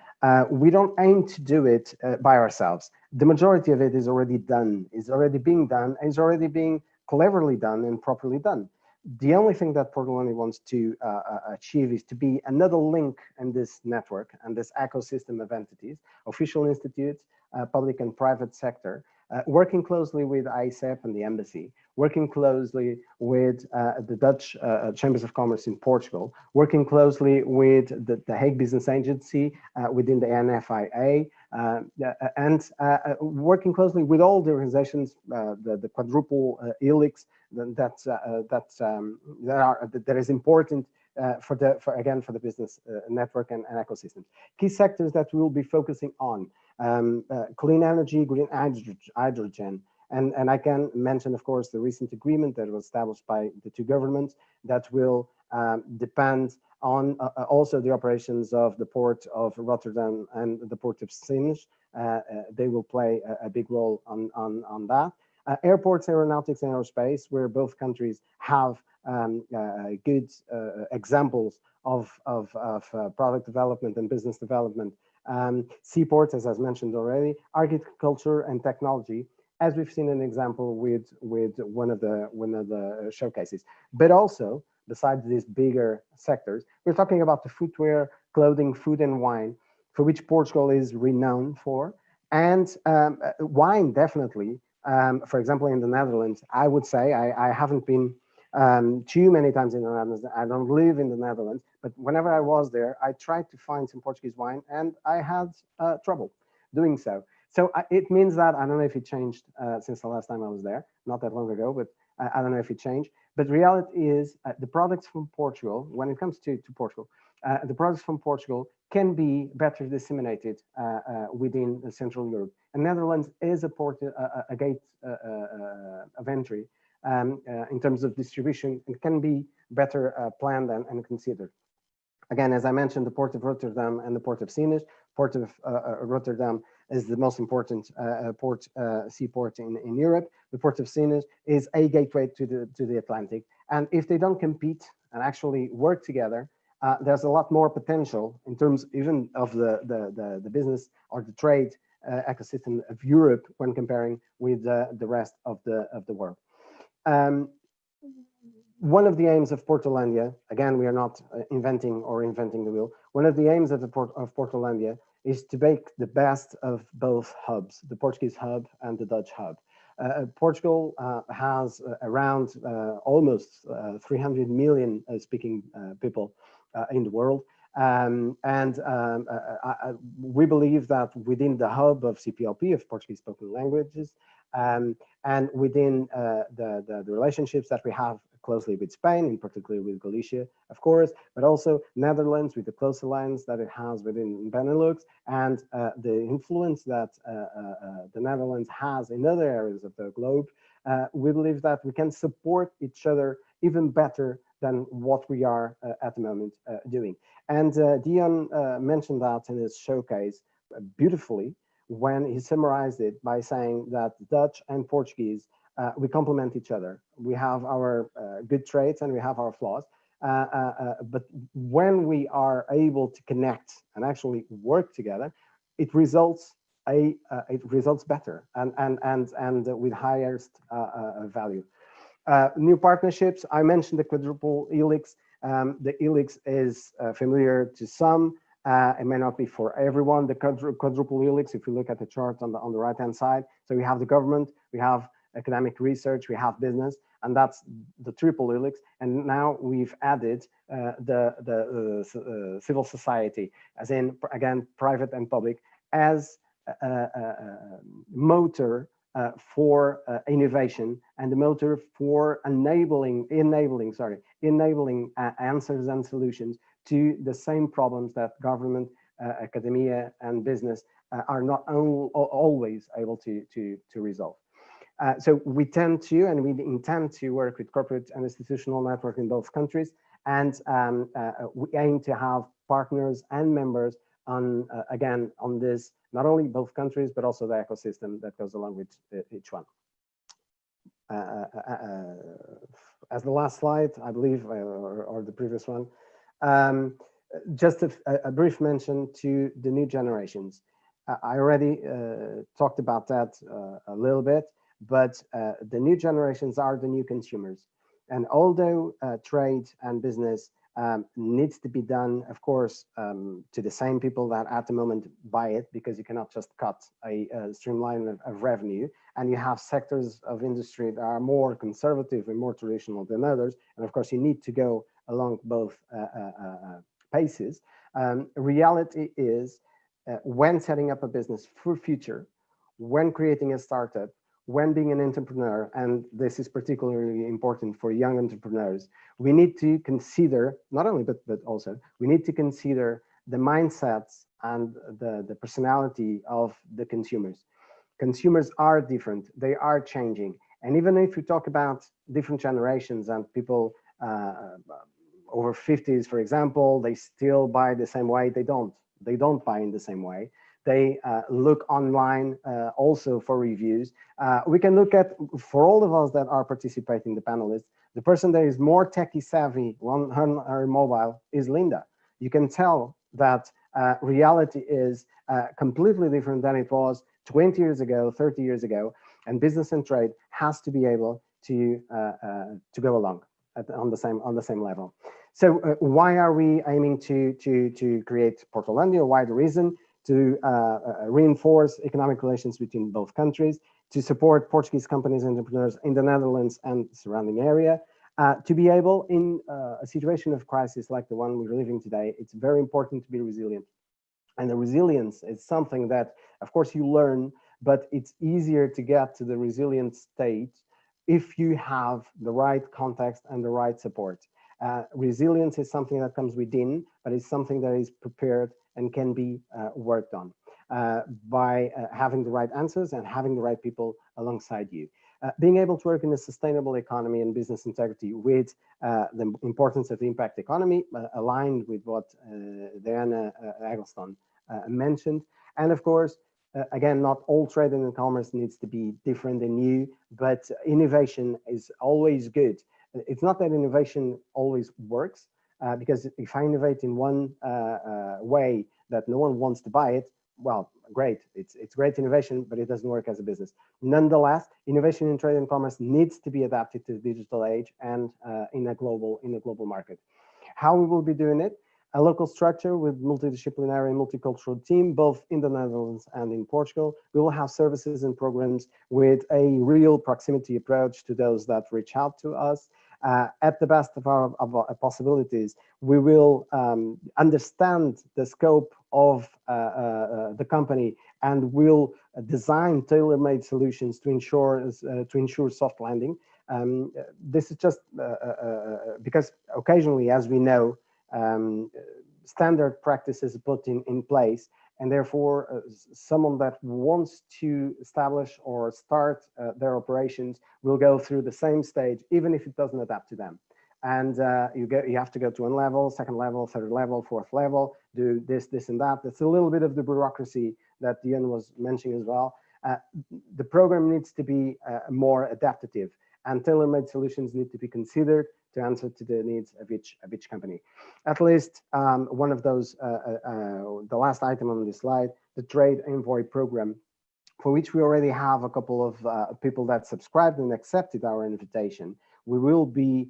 we don't aim to do it by ourselves. The majority of it is already done, is already being done, and is already being cleverly done and properly done. The only thing that PortHollandia wants to achieve is to be another link in this network and this ecosystem of entities, official institutes, public and private sector, working closely with ICEP and the embassy, working closely with the Dutch Chambers of Commerce in Portugal, working closely with the Hague Business Agency within the NFIA, and working closely with all the organizations, the quadruple helix that is important for the business network and ecosystem. Key sectors that we will be focusing on: clean energy, green hydrogen, and I can mention, of course, the recent agreement that was established by the two governments that will depend on also the operations of the port of Rotterdam and the port of Sines. They will play a big role on that. Airports, aeronautics, and aerospace, where both countries have good examples of product development and business development. Seaports, as I've mentioned already, agriculture and technology, as we've seen an example with one of the showcases. But also, besides these bigger sectors, we're talking about the footwear, clothing, food, and wine, for which Portugal is renowned for, and wine definitely. For example, in the Netherlands, I would say I haven't been too many times in the Netherlands. I don't live in the Netherlands, but whenever I was there, I tried to find some Portuguese wine, and I had trouble doing so. So it means that, I don't know if it changed since the last time I was there, not that long ago, but I don't know if it changed. But reality is the products from Portugal, when it comes to Portugal, the products from Portugal can be better disseminated within Central Europe. And Netherlands is a gate of entry in terms of distribution. It can be better planned and considered. Again, as I mentioned, the Port of Rotterdam and the Port of Sines. Port of Rotterdam is the most important seaport in Europe. The Port of Sines is a gateway to the Atlantic. And if they don't compete and actually work together, there's a lot more potential in terms even of the business or the trade ecosystem of Europe when comparing with the rest of the world. One of the aims of PortHollandia, again, we are not inventing the wheel. One of the aims of PortHollandia is to make the best of both hubs, the Portuguese hub and the Dutch hub. Portugal has around almost 300 million speaking people in the world. We believe that within the hub of CPLP, of Portuguese spoken languages, and within the relationships that we have closely with Spain, in particular with Galicia, of course, but also Netherlands with the close alliance that it has within Benelux, and the influence that the Netherlands has in other areas of the globe, we believe that we can support each other even better than what we are at the moment doing. And Dion mentioned that in his showcase beautifully when he summarized it by saying that Dutch and Portuguese, we complement each other. We have our good traits and we have our flaws. But when we are able to connect and actually work together, it results better and with highest value. New partnerships. I mentioned the quadruple helix. The helix is familiar to some. It may not be for everyone. The quadruple helix, if you look at the chart on the right-hand side, so we have the government, we have academic research, we have business, and that's the triple helix. And now we've added the civil society, as in, again, private and public, as a motor for innovation and the motor for enabling answers and solutions to the same problems that government, academia, and business are not always able to resolve. So we tend to, and we intend to work with corporate and institutional network in both countries, and we aim to have partners and members on, again, on this, not only both countries, but also the ecosystem that goes along with each one. As the last slide, I believe, or the previous one, just a brief mention to the new generations. I already talked about that a little bit, but the new generations are the new consumers. And although trade and business needs to be done, of course, to the same people that at the moment buy it, because you cannot just cut a streamline of revenue, and you have sectors of industry that are more conservative and more traditional than others, and of course you need to go along both paces. Reality is when setting up a business for future, when creating a startup, when being an entrepreneur, and this is particularly important for young entrepreneurs, we need to consider, not only, but also, we need to consider the mindsets and the personality of the consumers. Consumers are different, they are changing. And even if we talk about different generations and people over 50s, for example, they still buy the same way, they don't buy in the same way. They look online also for reviews. We can look at, for all of us that are participating, the panelists, the person that is more techie savvy on her mobile is Linda. You can tell that reality is completely different than it was 20 years ago, 30 years ago, and business and trade has to be able to go along on the same level. So why are we aiming to create PortHollandia? Why the reason? To reinforce economic relations between both countries, to support Portuguese companies and entrepreneurs in the Netherlands and surrounding area, to be able, in a situation of crisis like the one we're living today, it's very important to be resilient. And the resilience is something that, of course, you learn, but it's easier to get to the resilient state if you have the right context and the right support. Resilience is something that comes within, but it's something that is prepared and can be worked on by having the right answers and having the right people alongside you. Being able to work in a sustainable economy and business integrity with the importance of the impact economy, aligned with what Diana Eggleston mentioned. And of course, again, not all trade and commerce needs to be different and new, but innovation is always good. It's not that innovation always works, because if I innovate in one way that no one wants to buy it, well, great, it's great innovation, but it doesn't work as a business. Nonetheless, innovation in trade and commerce needs to be adapted to the digital age and in a global market. How we will be doing it? A local structure with multidisciplinary and multicultural team, both in the Netherlands and in Portugal. We will have services and programs with a real proximity approach to those that reach out to us. At the best of our possibilities, we will understand the scope of the company and will design tailor-made solutions to ensure soft landing. This is just because occasionally, as we know, standard practices put in place, and therefore someone that wants to establish or start their operations will go through the same stage, even if it doesn't adapt to them. And you have to go to one level, second level, third level, fourth level, do this, and that. That's a little bit of the bureaucracy that Diane was mentioning as well. The program needs to be more adaptive, and tailor-made solutions need to be considered to answer to the needs of each company. At least one of those, the last item on this slide, the Trade Envoy program, for which we already have a couple of people that subscribed and accepted our invitation. We will be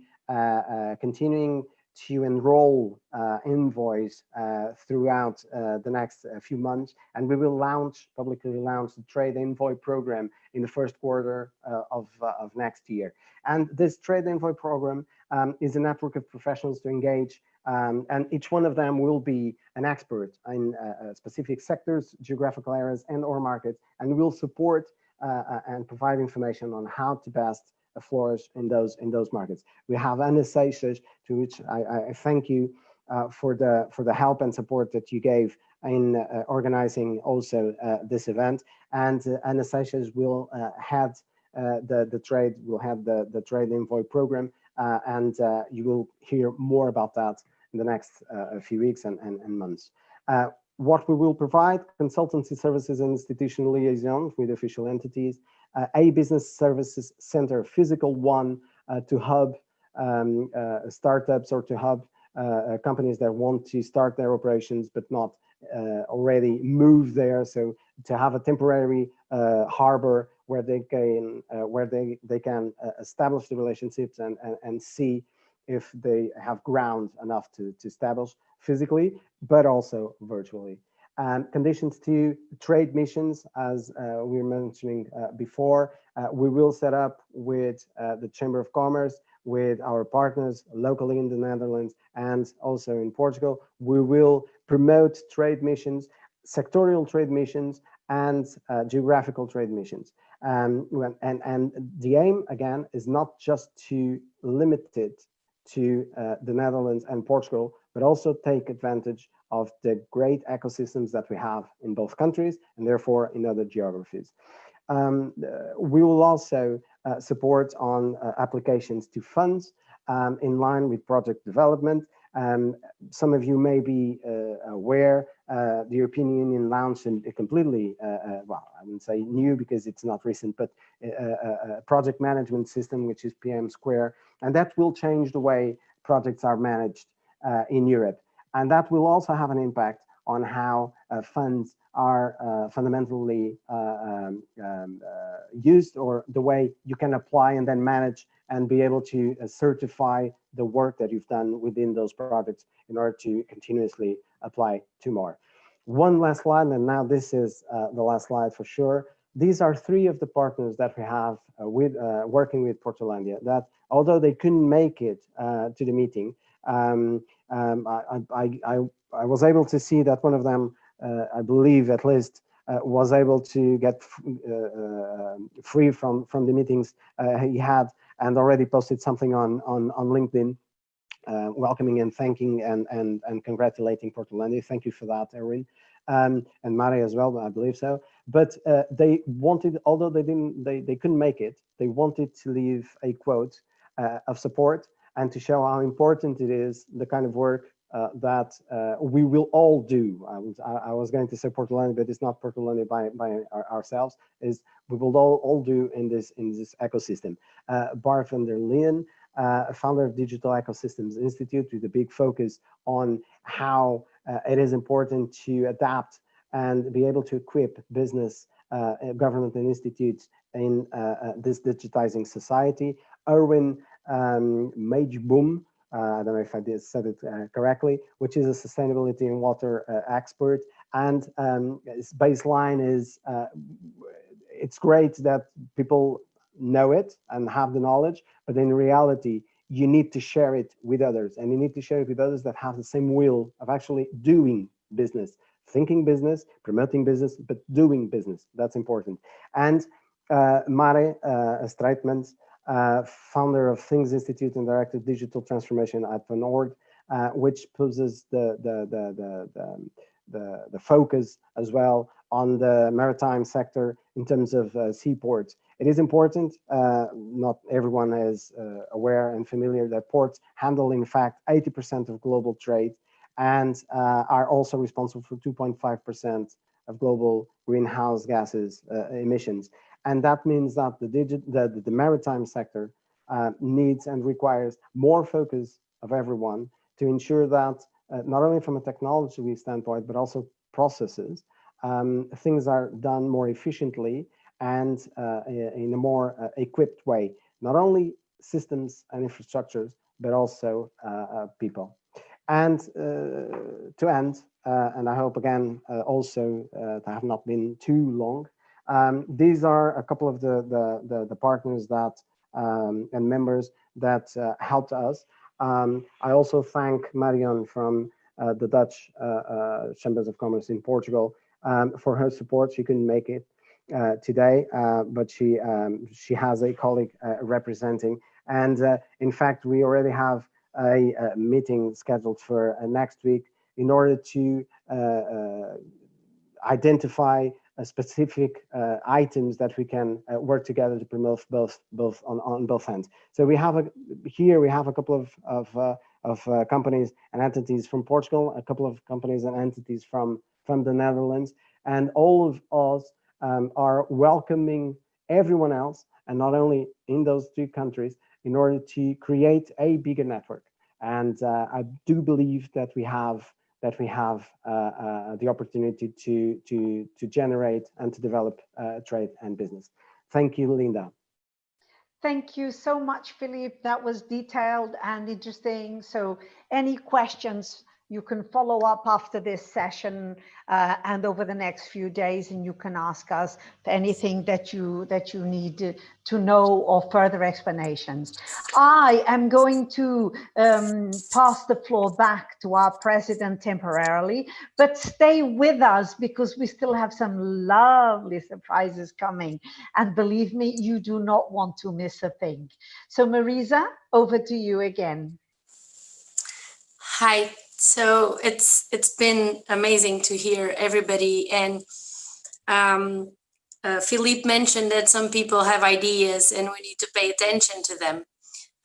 continuing to enroll envoys throughout the next few months, and we will publicly launch the Trade Envoy program in the first quarter of next year. And this Trade Envoy program is a network of professionals to engage, and each one of them will be an expert in specific sectors, geographical areas, and/or markets, and will support and provide information on how to best flourish in those markets. We have Anna Seixas, to which I thank you for the help and support that you gave in organizing also this event. And Anna Seixas will head the trade, will have the trade envoy program, and you will hear more about that in the next few weeks and months. What we will provide: consultancy services and institutional liaison with official entities, a business services center, physical one, to hub startups or to hub companies that want to start their operations but not already moved there. So to have a temporary harbor where they can establish the relationships and see if they have ground enough to establish physically, but also virtually. Conditions to trade missions, as we were mentioning before, we will set up with the Chamber of Commerce, with our partners locally in the Netherlands and also in Portugal. We will promote trade missions, sectorial trade missions, and geographical trade missions. And the aim, again, is not just to limit it to the Netherlands and Portugal, but also take advantage of the great ecosystems that we have in both countries and therefore in other geographies. We will also support on applications to funds in line with project development. Some of you may be aware the European Union launched a completely, well, I wouldn't say new because it's not recent, but a project management system, which is PM Square, and that will change the way projects are managed in Europe. And that will also have an impact on how funds are fundamentally used, or the way you can apply and then manage and be able to certify the work that you've done within those projects in order to continuously apply to more. One last slide, and now this is the last slide for sure. These are three of the partners that we have with working with PortHollandia, that although they couldn't make it to the meeting, I was able to see that one of them, I believe at least, was able to get free from the meetings he had, and already posted something on LinkedIn, welcoming and thanking and congratulating PortHollandia. Thank you for that, Erwin, and Mari as well, I believe so. But they wanted, although they couldn't make it, they wanted to leave a quote of support and to show how important it is, the kind of work that we will all do. I was going to say PortHollandia, but it's not PortHollandia by ourselves. Is we will all do in this ecosystem. Bart van der Leyen, founder of Digital Ecosystems Institute, with a big focus on how it is important to adapt and be able to equip business, government, and institutes in this digitizing society. Erwin Majboom, I don't know if I said it correctly, which is a sustainability and water expert. And its baseline is, it's great that people know it and have the knowledge, but in reality, you need to share it with others, and you need to share it with others that have the same will of actually doing business, thinking business, promoting business, but doing business. That's important. And Mare Streitmans, founder of Things Institute and director of digital transformation at Van Org, which poses the focus as well on the maritime sector in terms of seaports. It is important, not everyone is aware and familiar that ports handle in fact 80% of global trade, and are also responsible for 2.5% of global greenhouse gases emissions. And that means that the maritime sector needs and requires more focus of everyone to ensure that not only from a technology standpoint, but also processes, things are done more efficiently and in a more equipped way, not only systems and infrastructures, but also people. And to end, and I hope again also to have not been too long, these are a couple of the partners that and members that helped us. I also thank Marion from the Dutch Chambers of Commerce in Portugal for her support. She couldn't make it. today, but she has a colleague representing. And in fact, we already have a meeting scheduled for next week in order to identify specific items that we can work together to promote both on both ends. So we have a couple of companies and entities from Portugal, a couple of companies and entities from the Netherlands, and all of us are welcoming everyone else, and not only in those two countries, in order to create a bigger network. And I do believe that we have the opportunity to generate and to develop trade and business. Thank you, Linda. Thank you so much, Philippe. That was detailed and interesting. So any questions, you can follow up after this session and over the next few days, and you can ask us anything that you need to know or further explanations. I am going to pass the floor back to our president temporarily, but stay with us because we still have some lovely surprises coming. And believe me, you do not want to miss a thing. So Marisa, over to you again. Hi. So it's been amazing to hear everybody, and Philippe mentioned that some people have ideas and we need to pay attention to them. A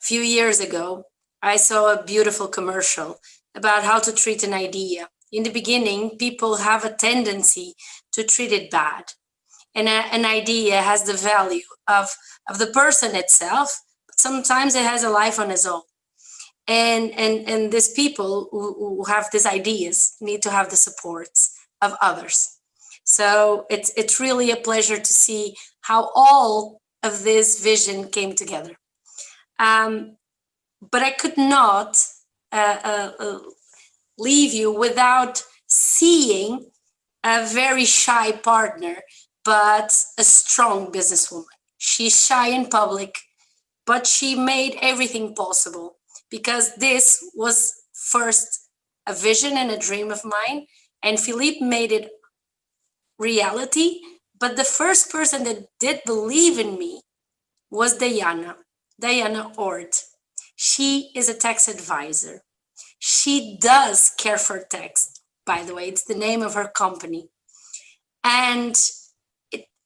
few years ago, I saw a beautiful commercial about how to treat an idea. In the beginning, people have a tendency to treat it bad, and an idea has the value of the person itself, but sometimes it has a life on its own. And these people who have these ideas need to have the supports of others. So it's really a pleasure to see how all of this vision came together. But I could not leave you without seeing a very shy partner, but a strong businesswoman. She's shy in public, but she made everything possible, because this was first a vision and a dream of mine, and Philippe made it reality. But the first person that did believe in me was Diana Ord. She is a tax advisor. She does care for tax, by the way, it's the name of her company. And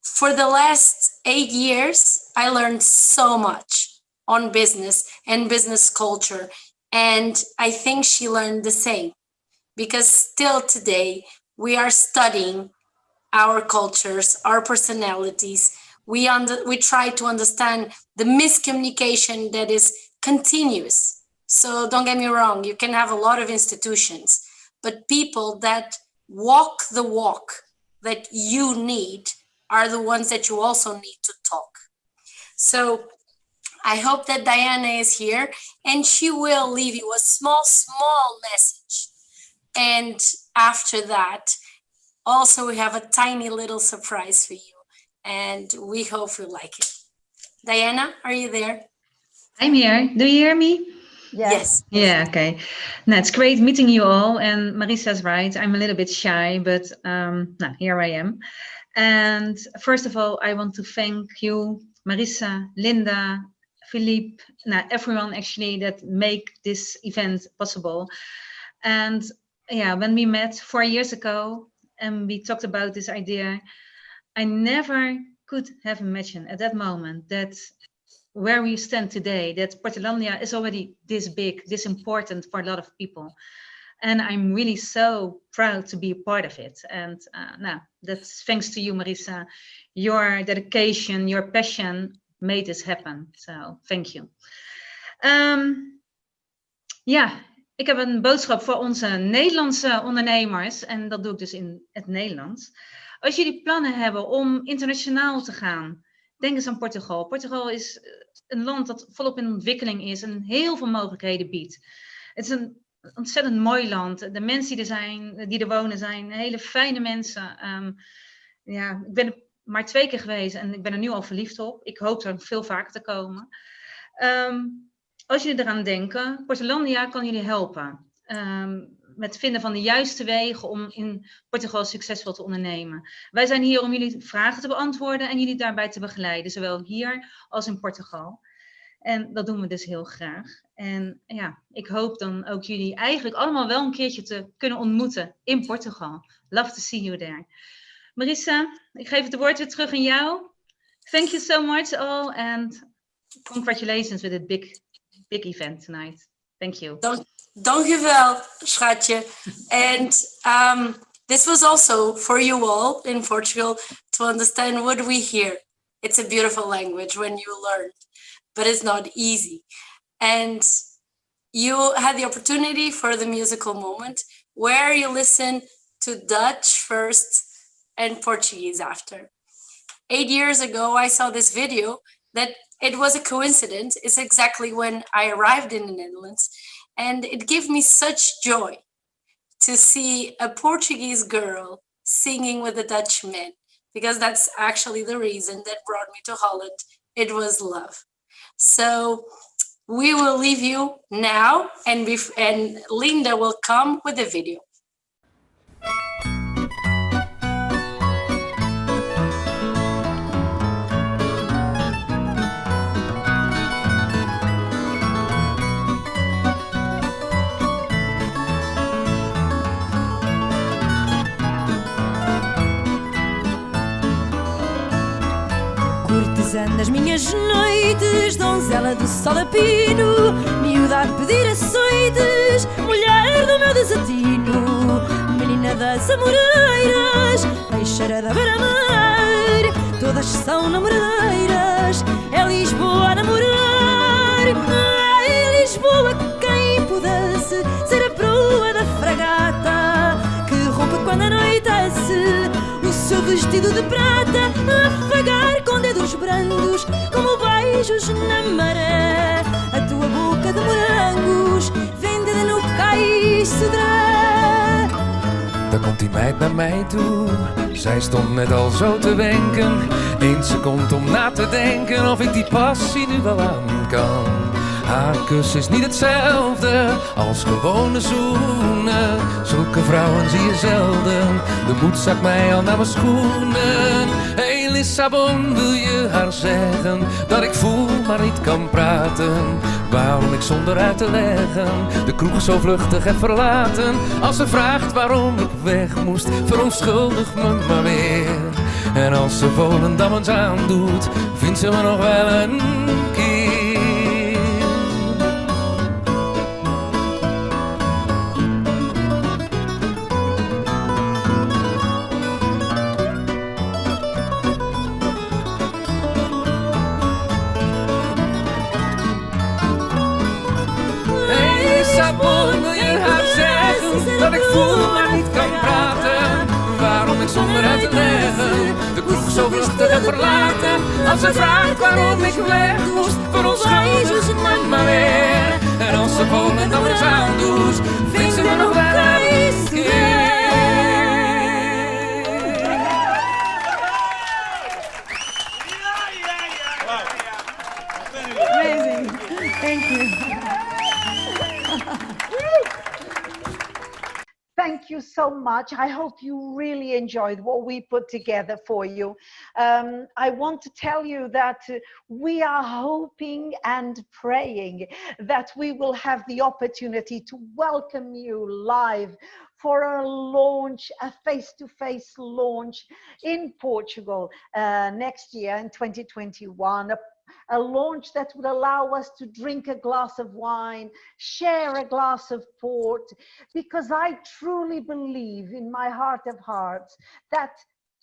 for the last 8 years, I learned so much on business and business culture. And I think she learned the same, because still today we are studying our cultures, our personalities. We try to understand the miscommunication that is continuous. So don't get me wrong, you can have a lot of institutions, but people that walk the walk that you need are the ones that you also need to talk. So I hope that Diana is here, and she will leave you a small message. And after that, also we have a tiny little surprise for you, and we hope you like it. Diana, are you there? I'm here. Do you hear me? Yes. Yeah, okay. No, it's great meeting you all. And Marisa's right. I'm a little bit shy, but here I am. And first of all, I want to thank you, Marisa, Linda, Philippe, everyone actually that make this event possible. And yeah, when we met 4 years ago and we talked about this idea, I never could have imagined at that moment that where we stand today, that PortHollandia is already this big, this important for a lot of people. And I'm really so proud to be a part of it. And that's thanks to you, Marisa. Your dedication, your passion made this happen. So thank you. Ik heb een boodschap voor onze Nederlandse ondernemers. En dat doe ik dus in het Nederlands. Als jullie plannen hebben om internationaal te gaan, denk eens aan Portugal. Portugal is een land dat volop in ontwikkeling is en heel veel mogelijkheden biedt. Het is een ontzettend mooi land. De mensen die er wonen zijn hele fijne mensen. Ik ben er maar 2 keer geweest en ik ben er nu al verliefd op. Ik hoop er veel vaker te komen. Als jullie eraan denken, PortHollandia kan jullie helpen. met vinden van de juiste wegen om in Portugal succesvol te ondernemen. Wij zijn hier om jullie vragen te beantwoorden en jullie daarbij te begeleiden, zowel hier als in Portugal. En dat doen we dus heel graag. En ja, ik hoop dan ook jullie eigenlijk allemaal wel een keertje te kunnen ontmoeten in Portugal. Love to see you there. Marissa, ik geef het woord weer terug aan jou. Thank you so much all and congratulations with this big event tonight. Thank you. Dank u wel, schatje. And this was also for you all in Portugal to understand what we hear. It's a beautiful language when you learn, but it's not easy. And you had the opportunity for the musical moment where you listen to Dutch first and Portuguese after. 8 years ago, I saw this video that it was a coincidence. It's exactly when I arrived in the Netherlands. And it gave me such joy to see a Portuguese girl singing with a Dutch man, because that's actually the reason that brought me to Holland. It was love. So we will leave you now, and Linda will come with the video. Cortesã das minhas noites, donzela do sol a pino, miúda a pedir açoites, mulher do meu desatino, menina das amoreiras, peixeira da beira-mar, todas são namoradeiras, é Lisboa a namorar, é Lisboa quem pudesse ser a proa da fragata, que rompe quando anoitece o seu vestido de prata, a afagar com dedos brandos como beijos na maré, a tua boca de morangos vendida no cais Cedré. Dan komt die meid naar mij toe, zij stond net al zo te wenken, 1 seconde om na te denken of ik die passie nu wel aan kan. Haar kus is niet hetzelfde als gewone zoenen, zulke vrouwen zie je zelden, de moed zakt mij al naar mijn schoenen. Hey Lissabon, wil je haar zeggen dat ik voel maar niet kan praten, waarom ik zonder uit te leggen de kroeg zo vluchtig heb verlaten. Als ze vraagt waarom ik weg moest, verontschuldig me maar weer, en als ze Volendam eens aandoet, vindt ze me nog wel een keer. Dat ik voel maar niet kan praten, waarom ik zonder uit te leggen de kroeg zo vluchtig heb verlaten. Als ze vraagt waarom ik weg moest, verontschuldigt ze me maar weer, en als ze Volendam eens aandoet, vindt ze me nog wel een keer. Amazing. Thank you. Thank you so much. I hope you really enjoyed what we put together for you. I want to tell you that we are hoping and praying that we will have the opportunity to welcome you live for a launch, a face-to-face launch in Portugal next year in 2021. A launch that would allow us to drink a glass of wine, share a glass of port, because I truly believe in my heart of hearts that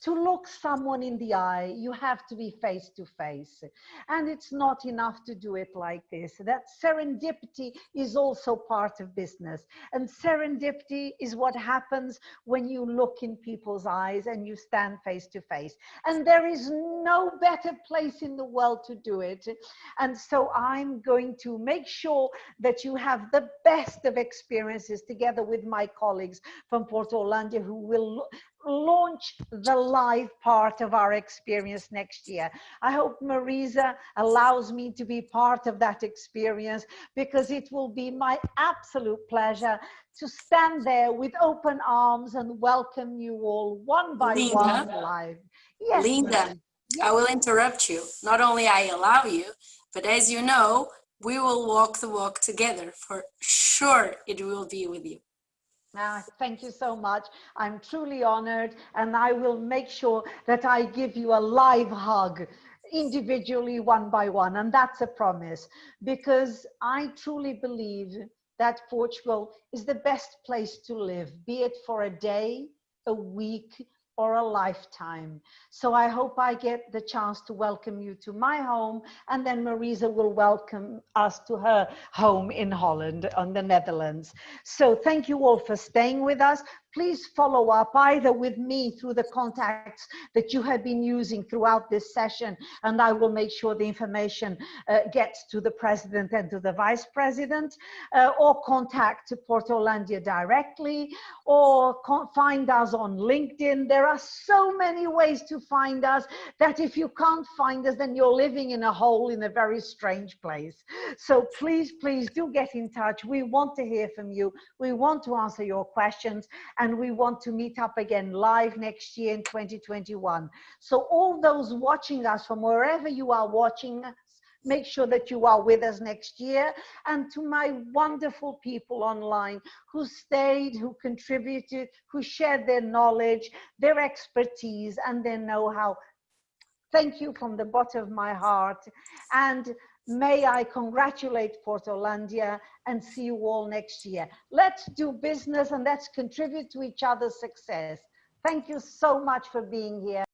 to look someone in the eye, you have to be face to face. And it's not enough to do it like this. That serendipity is also part of business. And serendipity is what happens when you look in people's eyes and you stand face to face. And there is no better place in the world to do it. And so I'm going to make sure that you have the best of experiences together with my colleagues from PortHollandia, who will launch the live part of our experience next year. I hope Marisa allows me to be part of that experience, because it will be my absolute pleasure to stand there with open arms and welcome you all one by one live. Yes, Linda, yes. I will interrupt you. Not only I allow you, but as you know, we will walk the walk together. For sure, it will be with you. Thank you so much. I'm truly honored, and I will make sure that I give you a live hug individually, one by one, and that's a promise, because I truly believe that Portugal is the best place to live, be it for a day, a week, or a lifetime. So I hope I get the chance to welcome you to my home, and then Marisa will welcome us to her home in Holland, on the Netherlands. So thank you all for staying with us. Please follow up either with me through the contacts that you have been using throughout this session, and I will make sure the information gets to the president and to the vice president, or contact PortHollandia directly, or find us on LinkedIn. There are so many ways to find us that if you can't find us, then you're living in a hole in a very strange place. So please, please do get in touch. We want to hear from you. We want to answer your questions, and we want to meet up again live next year in 2021. So all those watching us from wherever you are watching us, make sure that you are with us next year. And to my wonderful people online who stayed, who contributed, who shared their knowledge, their expertise, and their know-how, thank you from the bottom of my heart. And may I congratulate PortHollandia and see you all next year. Let's do business and let's contribute to each other's success. Thank you so much for being here.